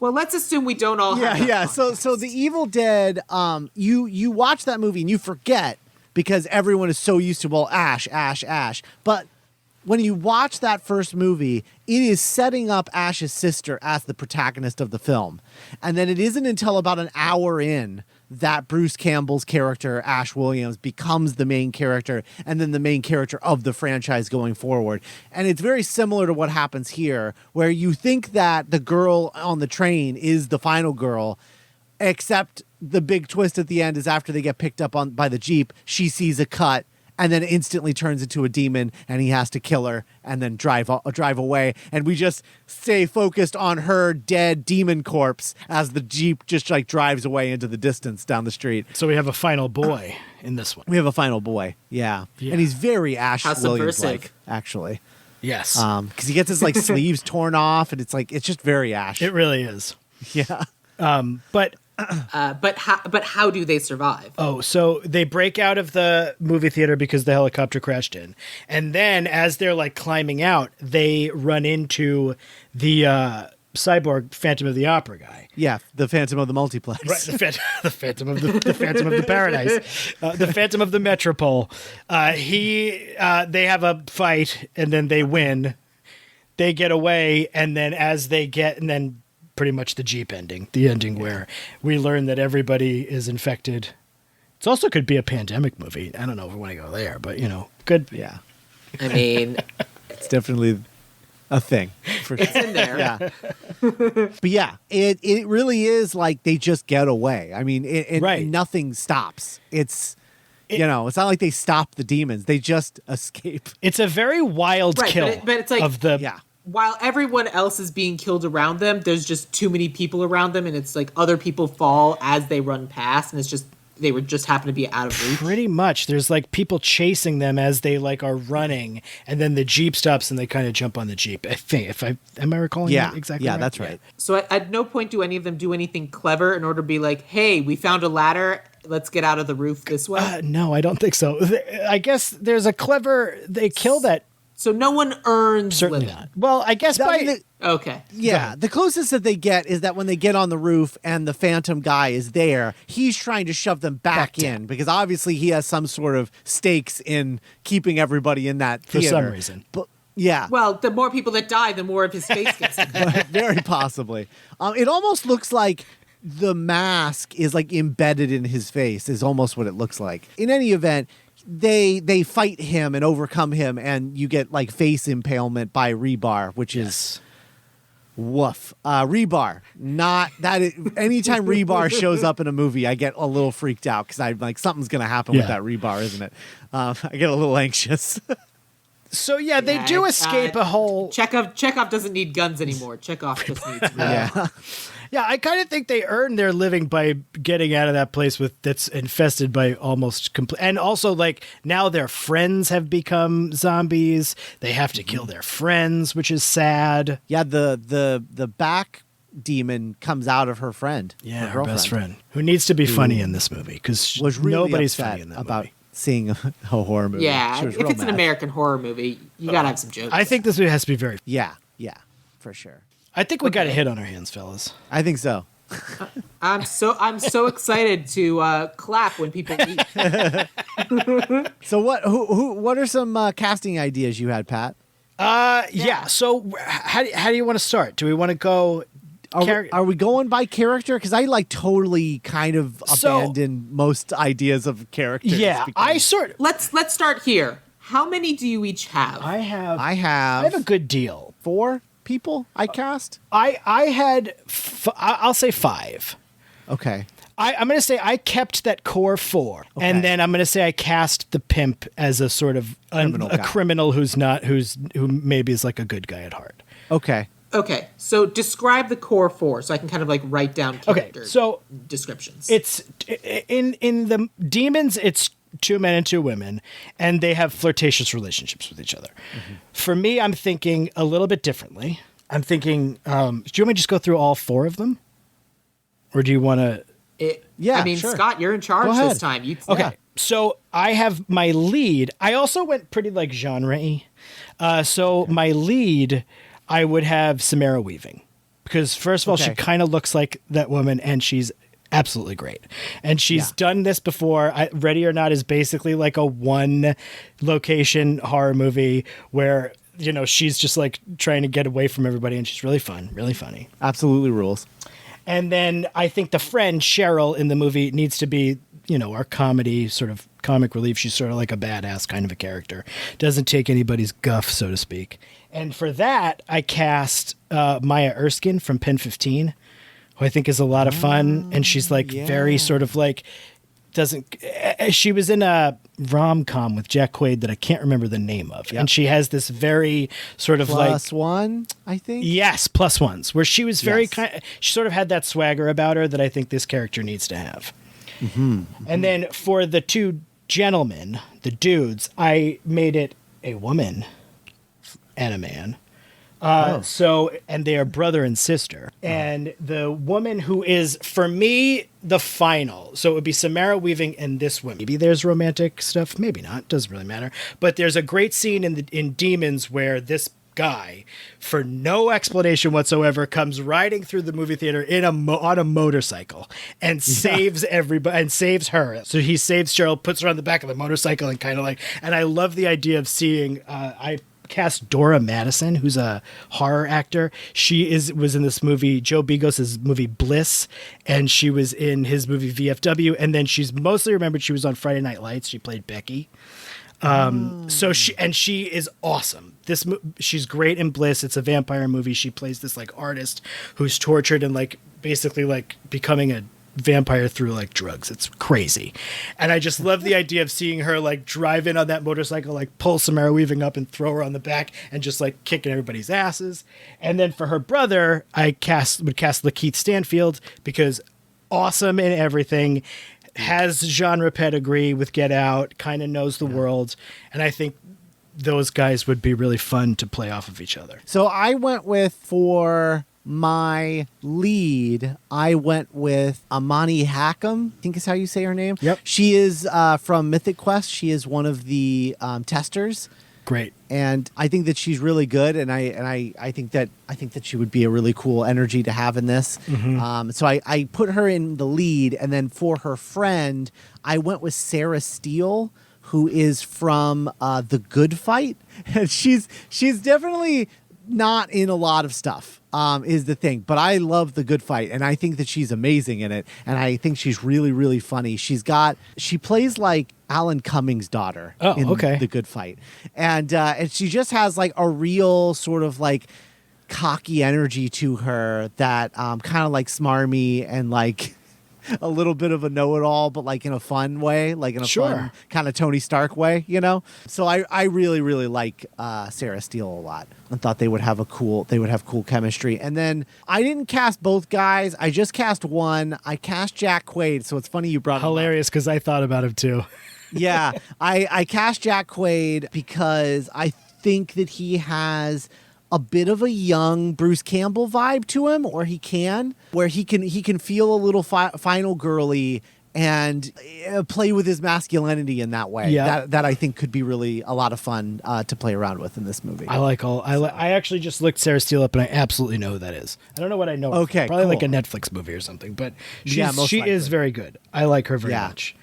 Well, let's assume we don't all. have that So the Evil Dead, you watch that movie and you forget because everyone is so used to Ash, but when you watch that first movie, it is setting up Ash's sister as the protagonist of the film. And then it isn't until about an hour in that Bruce Campbell's character, Ash Williams, becomes the main character and then the main character of the franchise going forward. And it's very similar to what happens here, where you think that the girl on the train is the final girl, except the big twist at the end is after they get picked up by the Jeep, she sees a cut and then instantly turns into a demon, and he has to kill her and then drive away. And we just stay focused on her dead demon corpse as the Jeep just like drives away into the distance down the street. So we have a final boy in this one. We have a final boy, yeah. And he's very Ash How Williams-like, subversive. actually, Yes. because he gets his like sleeves torn off, and it's just very Ash. It really is. Yeah. But how do they survive? so they break out of the movie theater because the helicopter crashed in. And then as they're like climbing out, they run into the cyborg Phantom of the Opera guy. Yeah, the Phantom of the Multiplex. Right, the Phantom of the Paradise, the Phantom of the Metropole. They have a fight and then they win. They get away, and then pretty much the Jeep ending, where we learn that everybody is infected. It also could be a pandemic movie. I don't know if we want to go there, but could be. Yeah, I mean, it's definitely a thing. For sure. it's in there. Yeah. But yeah, it really is like they just get away. I mean, nothing stops. It's not like they stop the demons. They just escape. It's a very wild Right, kill. but it's like of the while everyone else is being killed around them, there's just too many people around them, and it's like other people fall as they run past, and it's just they would just happen to be out of reach. Pretty much. There's like people chasing them as they like are running, and then the Jeep stops and they kind of jump on the Jeep. I think am I recalling that exactly? Yeah, right? that's right. So at no point do any of them do anything clever in order to be like, hey, we found a ladder, let's get out of the roof this way. No, I don't think so. I guess there's a clever. They kill that. So no one earns Certainly living. not. Well, I guess Okay. Yeah, the closest that they get is that when they get on the roof and the Phantom guy is there, he's trying to shove them back in because obviously he has some sort of stakes in keeping everybody in that for theater. some reason. But yeah, Well, the more people that die, the more of his face gets. very possibly. It almost looks like the mask is like embedded in his face. Is almost what it looks like. In any event, they fight him and overcome him, and you get like face impalement by rebar, which is woof. Rebar, not that. Anytime rebar shows up in a movie, I get a little freaked out because I'm like, something's gonna happen with that rebar, isn't it? I get a little anxious. So yeah, they do escape a whole. Chekhov doesn't need guns anymore. Chekhov just needs. Yeah, I kind of think they earn their living by getting out of that place that's infested by almost complete. And also, like, now their friends have become zombies. They have to kill their friends, which is sad. Yeah, the back demon comes out of her friend. Yeah, her girlfriend, best friend, who needs to be funny in this movie because was really nobody's upset funny in that about movie. seeing a horror movie. Yeah, She was if real it's an mad. American horror movie, you gotta have some jokes. I think this movie has to be very. Yeah, for sure. I think we got a hit on our hands, fellas. I think so. I'm so excited to clap when people eat. So what are some casting ideas you had, Pat? Yeah. So how do you want to start? Do we want to go? Are we going by character? Because I like totally kind of abandoned most ideas of characters. Yeah, because Let's start here. How many do you each have? I have I have a good deal. 4 people I cast. I had I'll say 5. Okay. I'm going to say I kept that core 4, and then I'm going to say I cast the pimp as a sort of Criminal guy. criminal who maybe is like a good guy at heart. Okay. Okay, so describe the core four so I can kind of like write down character so descriptions. It's in the Demons, it's 2 men and 2 women, and they have flirtatious relationships with each other. Mm-hmm. For me, I'm thinking a little bit differently. I'm thinking, do you want me to just go through all 4 of them? Or do you want to... I mean, sure. Scott, you're in charge this time. Okay, so I have my lead. I also went pretty like genre-y. My lead, I would have Samara Weaving. Because first of all, she kind of looks like that woman, and she's absolutely great. And she's done this before. Ready or Not is basically like a 1-location horror movie where, you know, she's just like trying to get away from everybody, and she's really fun, really funny. Absolutely rules. And then I think the friend, Cheryl, in the movie needs to be, you know, our comedy, sort of comic relief. She's sort of like a badass kind of a character. Doesn't take anybody's guff, so to speak. And for that, I cast Maya Erskine from Pen 15, who I think is a lot of fun. And she's like very sort of like, she was in a rom-com with Jack Quaid that I can't remember the name of. Yep. And she has this very sort of plus one, I think. Yes, plus ones, where she was very she sort of had that swagger about her that I think this character needs to have. Mm-hmm. And then for the 2 gentlemen, the dudes, I made it a woman and a man. And they are brother and sister. And the woman who is, for me, the final. So it would be Samara Weaving and this woman. Maybe there's romantic stuff. Maybe not. Doesn't really matter. But there's a great scene in Demons where this guy, for no explanation whatsoever, comes riding through the movie theater on a motorcycle and saves everybody and saves her. So he saves Cheryl, puts her on the back of the motorcycle, and kind of like. And I love the idea of seeing. I cast Dora Madison, who's a horror actor. She was in this movie, Joe Begos' movie Bliss, and she was in his movie VFW, and then she's mostly remembered she was on Friday Night Lights. She played Becky. So she is awesome. She's great in Bliss. It's a vampire movie. She plays this like artist who's tortured and like basically like becoming a vampire through like drugs. It's crazy. And I just love the idea of seeing her like drive in on that motorcycle, like pull Samara Weaving up and throw her on the back and just like kicking everybody's asses. And then for her brother, I would cast Lakeith Stanfield because awesome in everything, has genre pedigree with Get Out, kind of knows the world. And I think those guys would be really fun to play off of each other. So I went with, for my lead, I went with Amani Hackham, I think is how you say her name. Yep. She is from Mythic Quest. She is one of the testers. Great. And I think that she's really good, and I think that she would be a really cool energy to have in this. Mm-hmm. So I put her in the lead, and then for her friend, I went with Sarah Steele, who is from The Good Fight, and she's definitely not in a lot of stuff. Is the thing, but I love The Good Fight, and I think that she's amazing in it, and I think she's really, really funny. She plays like Alan Cummings' daughter in The Good Fight, and she just has like a real sort of like cocky energy to her that kind of like smarmy and like a little bit of a know-it-all, but like in a fun way, like in a fun kind of Tony Stark way, you know? So I really, really like Sarah Steele a lot. I thought they would have cool chemistry. And then I didn't cast both guys. I just cast one. I cast Jack Quaid. So it's funny you brought him up. Hilarious, because I thought about him too. Yeah. I cast Jack Quaid because I think that he has a bit of a young Bruce Campbell vibe to him, or he can feel a little final girly and play with his masculinity in that way. Yeah. That I think could be really a lot of fun to play around with in this movie. I actually just looked Sarah Steele up, and I absolutely know who that is. I don't know what I know. Okay, probably cool. like a Netflix movie or something, but she likely is very good. I like her very much.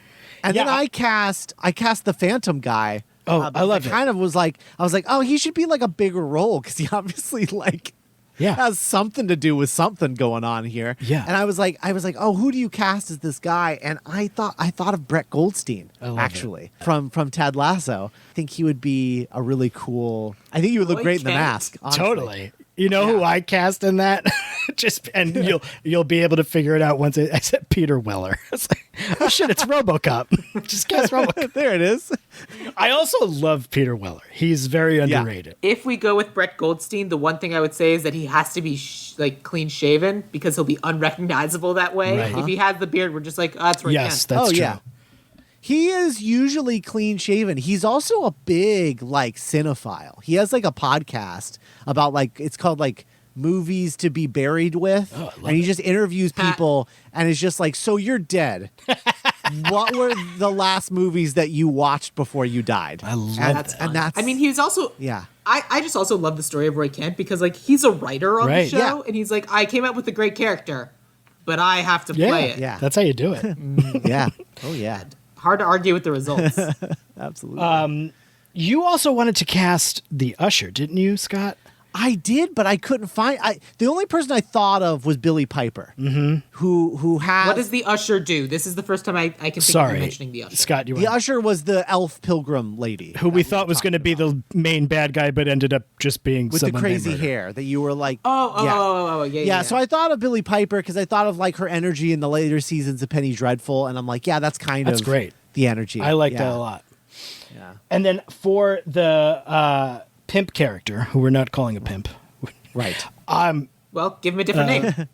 And then I cast the Phantom guy. Oh, I love it. I was like, oh, he should be like a bigger role because he obviously has something to do with something going on here. Yeah. And I was like, oh, who do you cast as this guy? And I thought of Brett Goldstein actually from Ted Lasso. I think he would be a really cool. I think he would look great in The Mask. Honestly. Totally. You know who I cast in that? And you'll be able to figure it out once I said Peter Weller. It's like, oh shit, it's RoboCop. Just cast RoboCop. There it is. I also love Peter Weller. He's very underrated. If we go with Brett Goldstein, the one thing I would say is that he has to be clean shaven because he'll be unrecognizable that way. Right. If he has the beard, we're just like, oh, that's Roy Yes, Kent. that's true. Yeah. He is usually clean shaven. He's also a big cinephile. He has a podcast about it's called movies to be buried with. Oh, and he just interviews people and is just like, so you're dead. What were the last movies that you watched before you died? I love that. And that's, I mean, he's also, I just also love the story of Roy Kent because he's a writer on the show and he's like, I came up with a great character, but I have to play it. Yeah. That's how you do it. Yeah. Oh yeah. Hard to argue with the results. Absolutely. You also wanted to cast the Usher, didn't you, Scott? I did, but I couldn't find. The only person I thought of was Billy Piper, who has. What does the Usher do? This is the first time I can think of you mentioning the Usher. Scott, the Usher was the elf pilgrim lady who we thought was going to be the main bad guy, but ended up just being with the someone crazy named Murder. hair that you were like. Yeah. So I thought of Billy Piper because I thought of her energy in the later seasons of Penny Dreadful, and I'm like, that's great. The energy. I like that a lot. Yeah. And then for the pimp character, who we're not calling a pimp. Right. Well, give him a different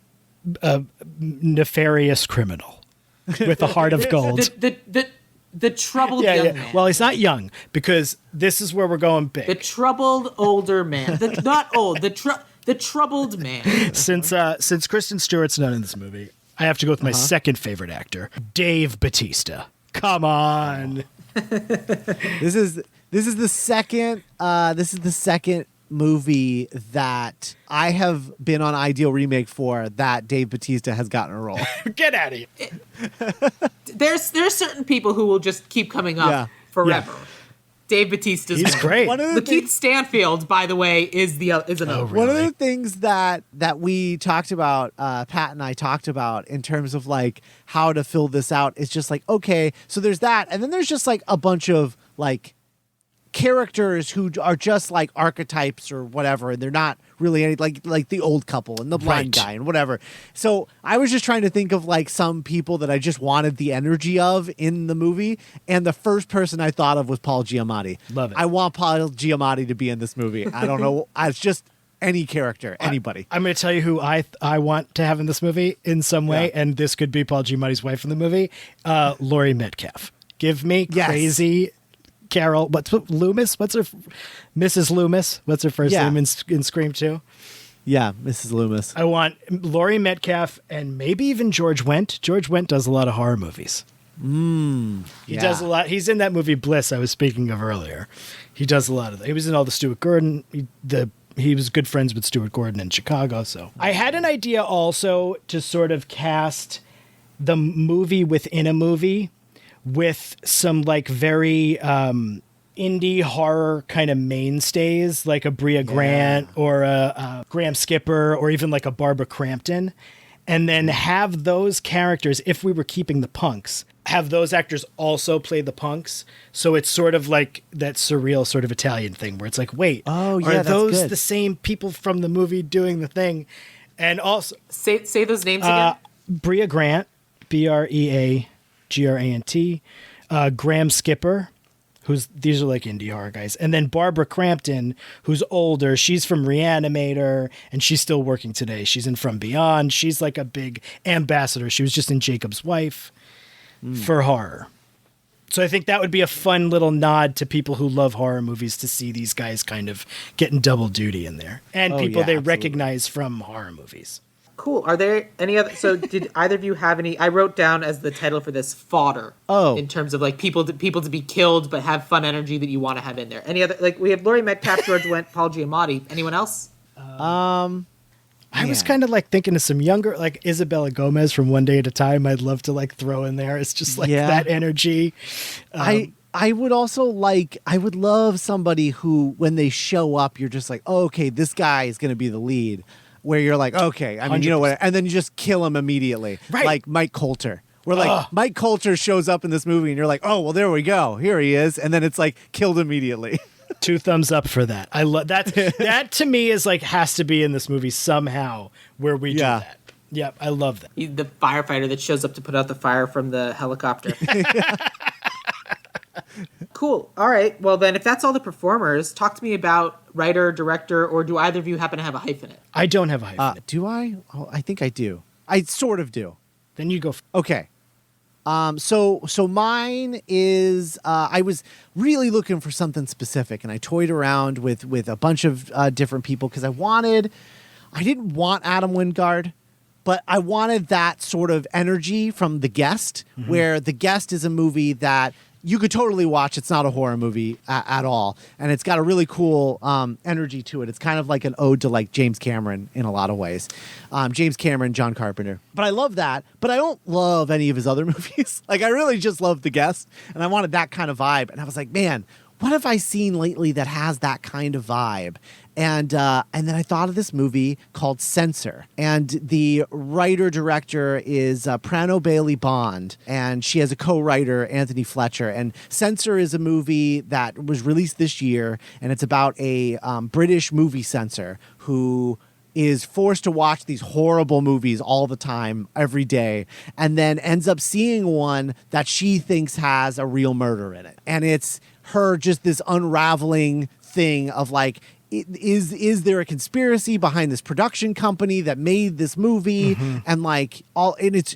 name. Nefarious criminal with a heart of gold. The troubled young man. Well, he's not young because this is where we're going big. The troubled older man. Not old. The troubled man. Since Kristen Stewart's not in this movie, I have to go with my second favorite actor, Dave Bautista. Come on. This is the second. This is the second movie that I have been on Ideal Remake for that Dave Bautista has gotten a role. Get out of here. There's certain people who will just keep coming up forever. Yeah. Dave Bautista's He's great. Lakeith Stanfield, by the way, is another. One of the things that we talked about, Pat and I talked about in terms of how to fill this out is just okay, so there's that, and then there's just a bunch of characters who are just archetypes or whatever, and they're not really any like the old couple and the blind guy and whatever. So I was just trying to think of some people that I just wanted the energy of in the movie, and the first person I thought of was Paul Giamatti. Love it. I want Paul Giamatti to be in this movie. I don't know. It's just any character, anybody. I'm going to tell you who I want to have in this movie in some way, and this could be Paul Giamatti's wife in the movie, Laurie Metcalf. Give me crazy Carol. What's Loomis? What's her Mrs. Loomis? What's her first name in Scream 2? Yeah, Mrs. Loomis. I want Laurie Metcalf and maybe even George Wendt. George Wendt does a lot of horror movies. He does a lot. He's in that movie Bliss I was speaking of earlier. He does a lot of that. He was in all the Stuart Gordon. He was good friends with Stuart Gordon in Chicago. So I had an idea also to sort of cast the movie within a movie with some very indie horror kind of mainstays, like a Bria Grant or a Graham Skipper or even a Barbara Crampton, and then have those characters, if we were keeping the punks, have those actors also play the punks. So it's sort of like that surreal sort of Italian thing where it's wait, are those the same people from the movie doing the thing? And also say those names again. Bria Grant, Brea Grant, Graham Skipper, these are indie horror guys, and then Barbara Crampton, who's older. She's from Reanimator, and she's still working today. She's in From Beyond. She's a big ambassador. She was just in Jacob's Wife for horror. So I think that would be a fun little nod to people who love horror movies to see these guys kind of getting double duty in there, and people they recognize from horror movies. Cool. Are there any other? So, did either of you have any? I wrote down as the title for this fodder. Oh, in terms of people to be killed but have fun energy that you want to have in there. Any other? We have Laurie Metcalf, George Wendt, Paul Giamatti. Anyone else? I was kind of thinking of some younger, Isabella Gomez from One Day at a Time. I'd love to throw in there. It's just that energy. I would also I would love somebody who, when they show up, you're just oh, okay, this guy is going to be the lead. Where you're okay, I mean, 100%. You know what? And then you just kill him immediately. Right. Like Mike Coulter. Where Mike Coulter shows up in this movie and you're oh, well, there we go. Here he is. And then it's killed immediately. 2 thumbs up for that. I love that. That to me is like has to be in this movie somehow where we do that. Yep, I love that. The firefighter that shows up to put out the fire from the helicopter. Cool. All right. Well, then, if that's all the performers, talk to me about writer, director, or do either of you happen to have a hyphen in it? I don't have a hyphen. Do I? Oh, I think I do. I sort of do. Then you go. Okay. So mine is I was really looking for something specific, and I toyed around with a bunch of different people because I didn't want Adam Wingard, but I wanted that sort of energy from The Guest, where The Guest is a movie that you could totally watch. It's not a horror movie at all, and it's got a really cool energy to it. It's kind of like an ode to like James Cameron in a lot of ways. James Cameron, John Carpenter. But I love that, but I don't love any of his other movies. Like, I really just love The Guest, and I wanted that kind of vibe. And I was like, man, what have I seen lately that has that kind of vibe? And then I thought of this movie called Censor. And the writer-director is Prano Bailey Bond. And she has a co-writer, Anthony Fletcher. And Censor is a movie that was released this year. And it's about a British movie censor who is forced to watch these horrible movies all the time, every day, and then ends up seeing one that she thinks has a real murder in it. And it's her just this unraveling thing of like, is there a conspiracy behind this production company that made this movie? And like and it's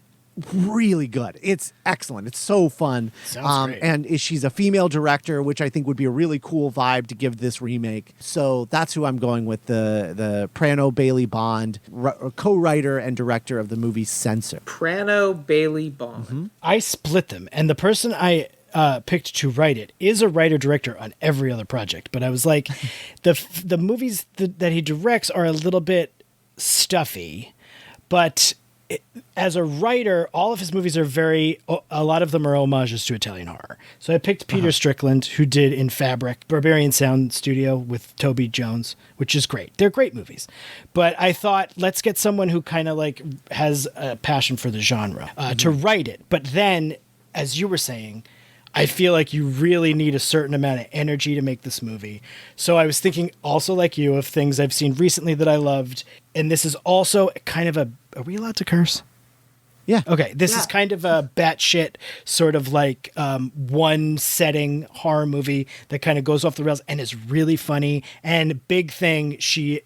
really good. It's excellent. It's so fun. Sounds great. And she's a female director, which I think would be a really cool vibe to give this remake. So that's who I'm going with, the Prano Bailey Bond, co-writer and director of the movie Censor. Prano Bailey Bond. I split them, and the person I picked to write it is a writer-director on every other project. But I was like, the movies that he directs are a little bit stuffy, but as a writer, all of his movies are a lot of them are homages to Italian horror. So I picked Peter Strickland, who did In Fabric, Barbarian Sound Studio with Toby Jones, which is great. They're great movies. But I thought, let's get someone who kind of like has a passion for the genre to write it. But then, as you were saying, I feel like you really need a certain amount of energy to make this movie. So I was thinking also like you of things I've seen recently that I loved. And this is also kind of are we allowed to curse? Yeah. Okay. This is kind of a batshit sort of like one setting horror movie that kind of goes off the rails and is really funny. And big thing,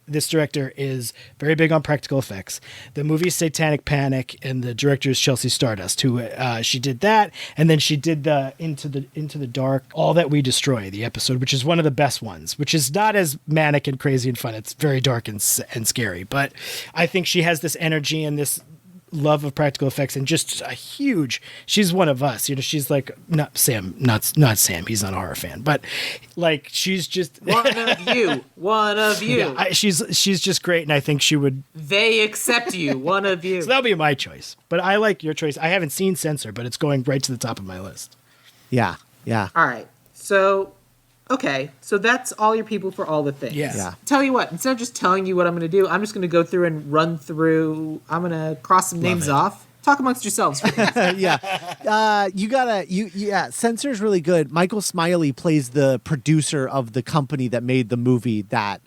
this director is very big on practical effects. The movie Satanic Panic, and the director is Chelsea Stardust, who she did that, and then she did the Into the Dark, All That We Destroy, the episode, which is one of the best ones, which is not as manic and crazy and fun. It's very dark and scary, but I think she has this energy and this love of practical effects, and just she's one of us, she's like not Sam, he's not a horror fan, but like she's just one of you. Yeah, she's just great, and I think she would, they accept you, one of you. So that'll be my choice, but I like your choice. I haven't seen Censor, but it's going right to the top of my list. Yeah All right, so okay, so that's all your people for all the things. Yeah. Tell you what, instead of just telling you what I'm going to do, I'm just going to go through and run through. I'm going to cross some names off. Talk amongst yourselves. Censor's really good. Michael Smiley plays the producer of the company that made the movie that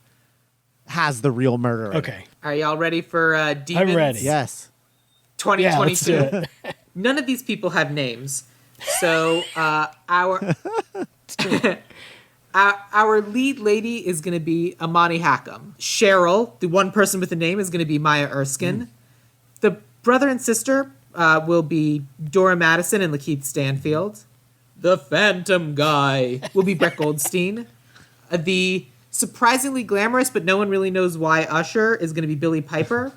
has the real murder. Okay. Are y'all ready for Demons? I'm ready. Yes. 2022. Yeah, let's do it. None of these people have names. So our lead lady is going to be Amani Hackham. Cheryl, the one person with a name, is going to be Maya Erskine. The brother and sister will be Dora Madison and Lakeith Stanfield. The Phantom Guy will be Brett Goldstein. The surprisingly glamorous, but no one really knows why, Usher is going to be Billy Piper.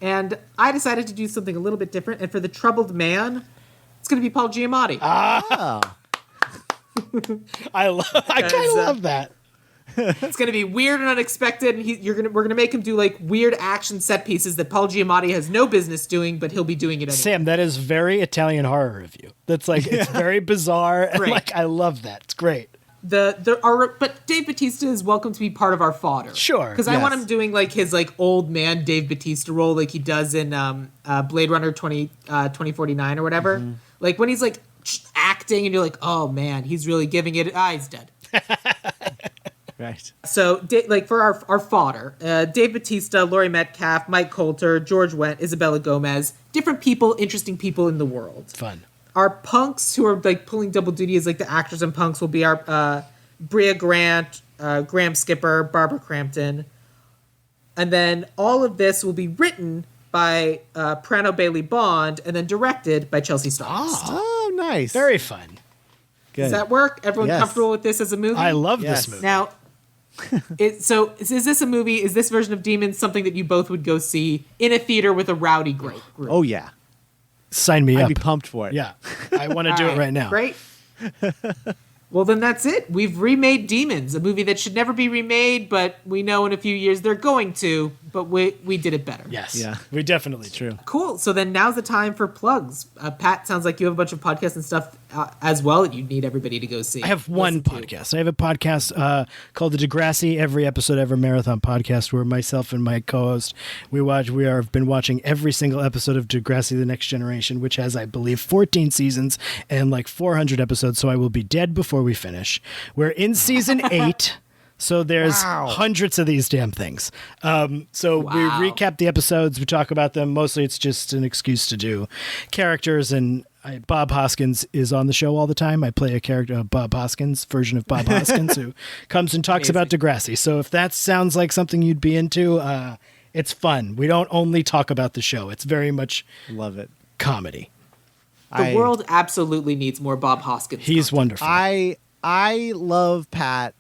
And I decided to do something a little bit different. And for the troubled man, it's going to be Paul Giamatti. Oh. I kind of love that. It's going to be weird and unexpected, and we're gonna make him do like weird action set pieces that Paul Giamatti has no business doing, but he'll be doing it anyway. Sam, that is very Italian horror of you. That's like it's very bizarre, and like I love that. It's great. But Dave Bautista is welcome to be part of our fodder. Sure, because I want him doing like his like old man Dave Bautista role, like he does in Blade Runner 2049 or whatever. Like when he's like acting, and you're like, oh man, he's really giving it. He's dead. Right. So, for our fodder, Dave Bautista, Laurie Metcalf, Mike Coulter, George Wendt, Isabella Gomez, different people, interesting people in the world. Fun. Our punks who are like pulling double duty as like the actors and punks will be our Bria Grant, Graham Skipper, Barbara Crampton. And then all of this will be written by Prano Bailey Bond and then directed by Chelsea Stars. Oh, nice. Very fun. Good. Does that work? Everyone Yes. comfortable with this as a movie? I love Yes. this movie. Now, is this a movie? Is this version of Demons something that you both would go see in a theater with a rowdy group? Oh, yeah. Sign me I'd up. be pumped for it. Yeah. I want to do All it right now. Great. Well, then that's it. We've remade Demons, a movie that should never be remade, but we know in a few years they're going to, but we did it better. Yes. Yeah. We definitely do. True. Cool. So then now's the time for plugs. Pat, sounds like you have a bunch of podcasts and stuff as well that you need everybody to go see. I have one Listen to. podcast. I have a podcast called the Degrassi Every Episode Ever Marathon Podcast, where myself and my co-host have been watching every single episode of Degrassi: The Next Generation, which has, I believe, 14 seasons and like 400 episodes. So I will be dead before we finish. We're in season 8. So there's hundreds of these damn things. So we recap the episodes. We talk about them. Mostly it's just an excuse to do characters. And Bob Hoskins is on the show all the time. I play a character, Bob Hoskins, version of Bob Hoskins, who comes and talks about Degrassi. So if that sounds like something you'd be into, it's fun. We don't only talk about the show. It's very much Love it. comedy. The world absolutely needs more Bob Hoskins. He's content. wonderful. I love Pat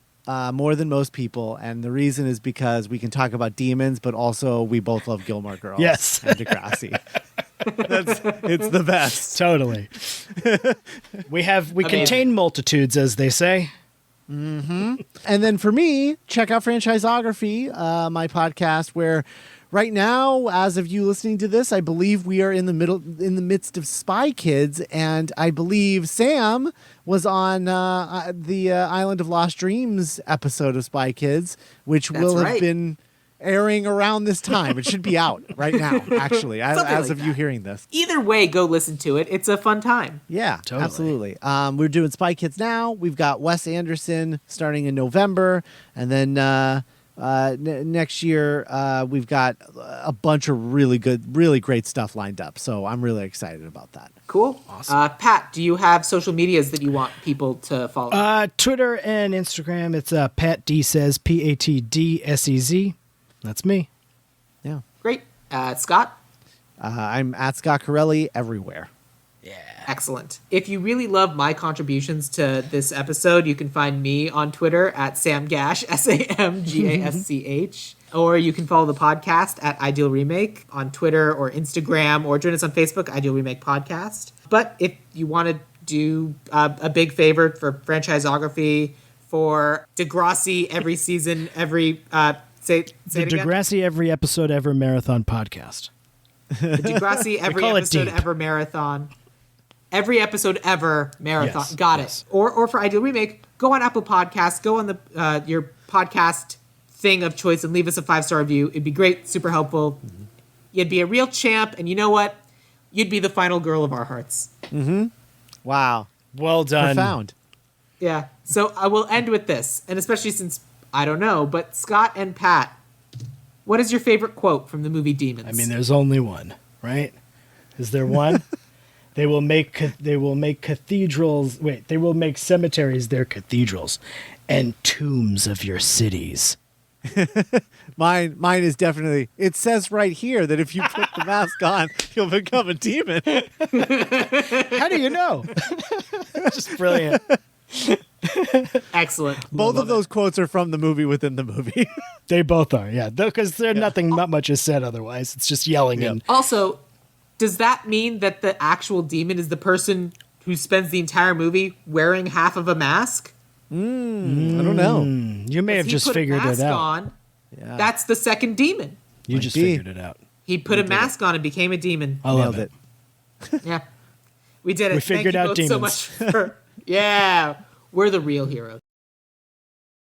more than most people, and the reason is because we can talk about demons, but also we both love Gilmore Girls. Yes. And Degrassi. It's the best. Totally. we contain multitudes, as they say. And then for me, check out Franchisography, my podcast, where right now, as of you listening to this, I believe we are in the midst of Spy Kids, and I believe Sam was on the Island of Lost Dreams episode of Spy Kids, which That's will have right. been airing around this time. It should be out right now, actually, as like of you that. heering this. Either way, go listen to it. It's a fun time. Yeah, Totally. absolutely. We're doing Spy Kids now. We've got Wes Anderson starting in November, and then next year we've got a bunch of really great stuff lined up. So I'm really excited about that. Cool. Awesome. Pat, do you have social medias that you want people to follow? Twitter and Instagram, it's Pat D Says, PatDsez. That's me. Yeah, Great. Scott? I'm at Scott Carelli everywhere. Excellent. If you really love my contributions to this episode, you can find me on Twitter at Sam Gasch, SamGasch. Or you can follow the podcast at Ideal Remake on Twitter or Instagram, or join us on Facebook, Ideal Remake Podcast. But if you want to do a big favor for Franchisography, for Degrassi every season, say it again. Degrassi Every Episode Ever Marathon Podcast. The Degrassi every call it episode deep. ever marathon. Every episode ever marathon. Yes, Got yes. it. Or for Ideal Remake, go on Apple Podcasts, go on the your podcast thing of choice and leave us a 5-star review. It'd be great, super helpful. You'd be a real champ, and you know what? You'd be the final girl of our hearts. Wow, Well done. profound. Yeah. So I will end with this, and especially since I don't know, but Scott and Pat, what is your favorite quote from the movie Demons? I mean, there's only one, right? Is there one? They will make cathedrals. Wait, they will make cemeteries their cathedrals, and tombs of your cities. Mine is definitely. It says right here that if you put the mask on, you'll become a demon. How do you know? Just brilliant. excellent. Both of those quotes are from the movie within the movie. They both are, yeah. Because not much is said otherwise. It's just yelling and Also, does that mean that the actual demon is the person who spends the entire movie wearing half of a mask? I don't know. you may have He just put figured a mask it out. on. Yeah. That's the second demon. You just Might be. figured it out. He put a mask on and became a demon. I love Nailed it. Yeah. We did it. We figured Thank you out both so demons. much for, yeah. We're the real heroes.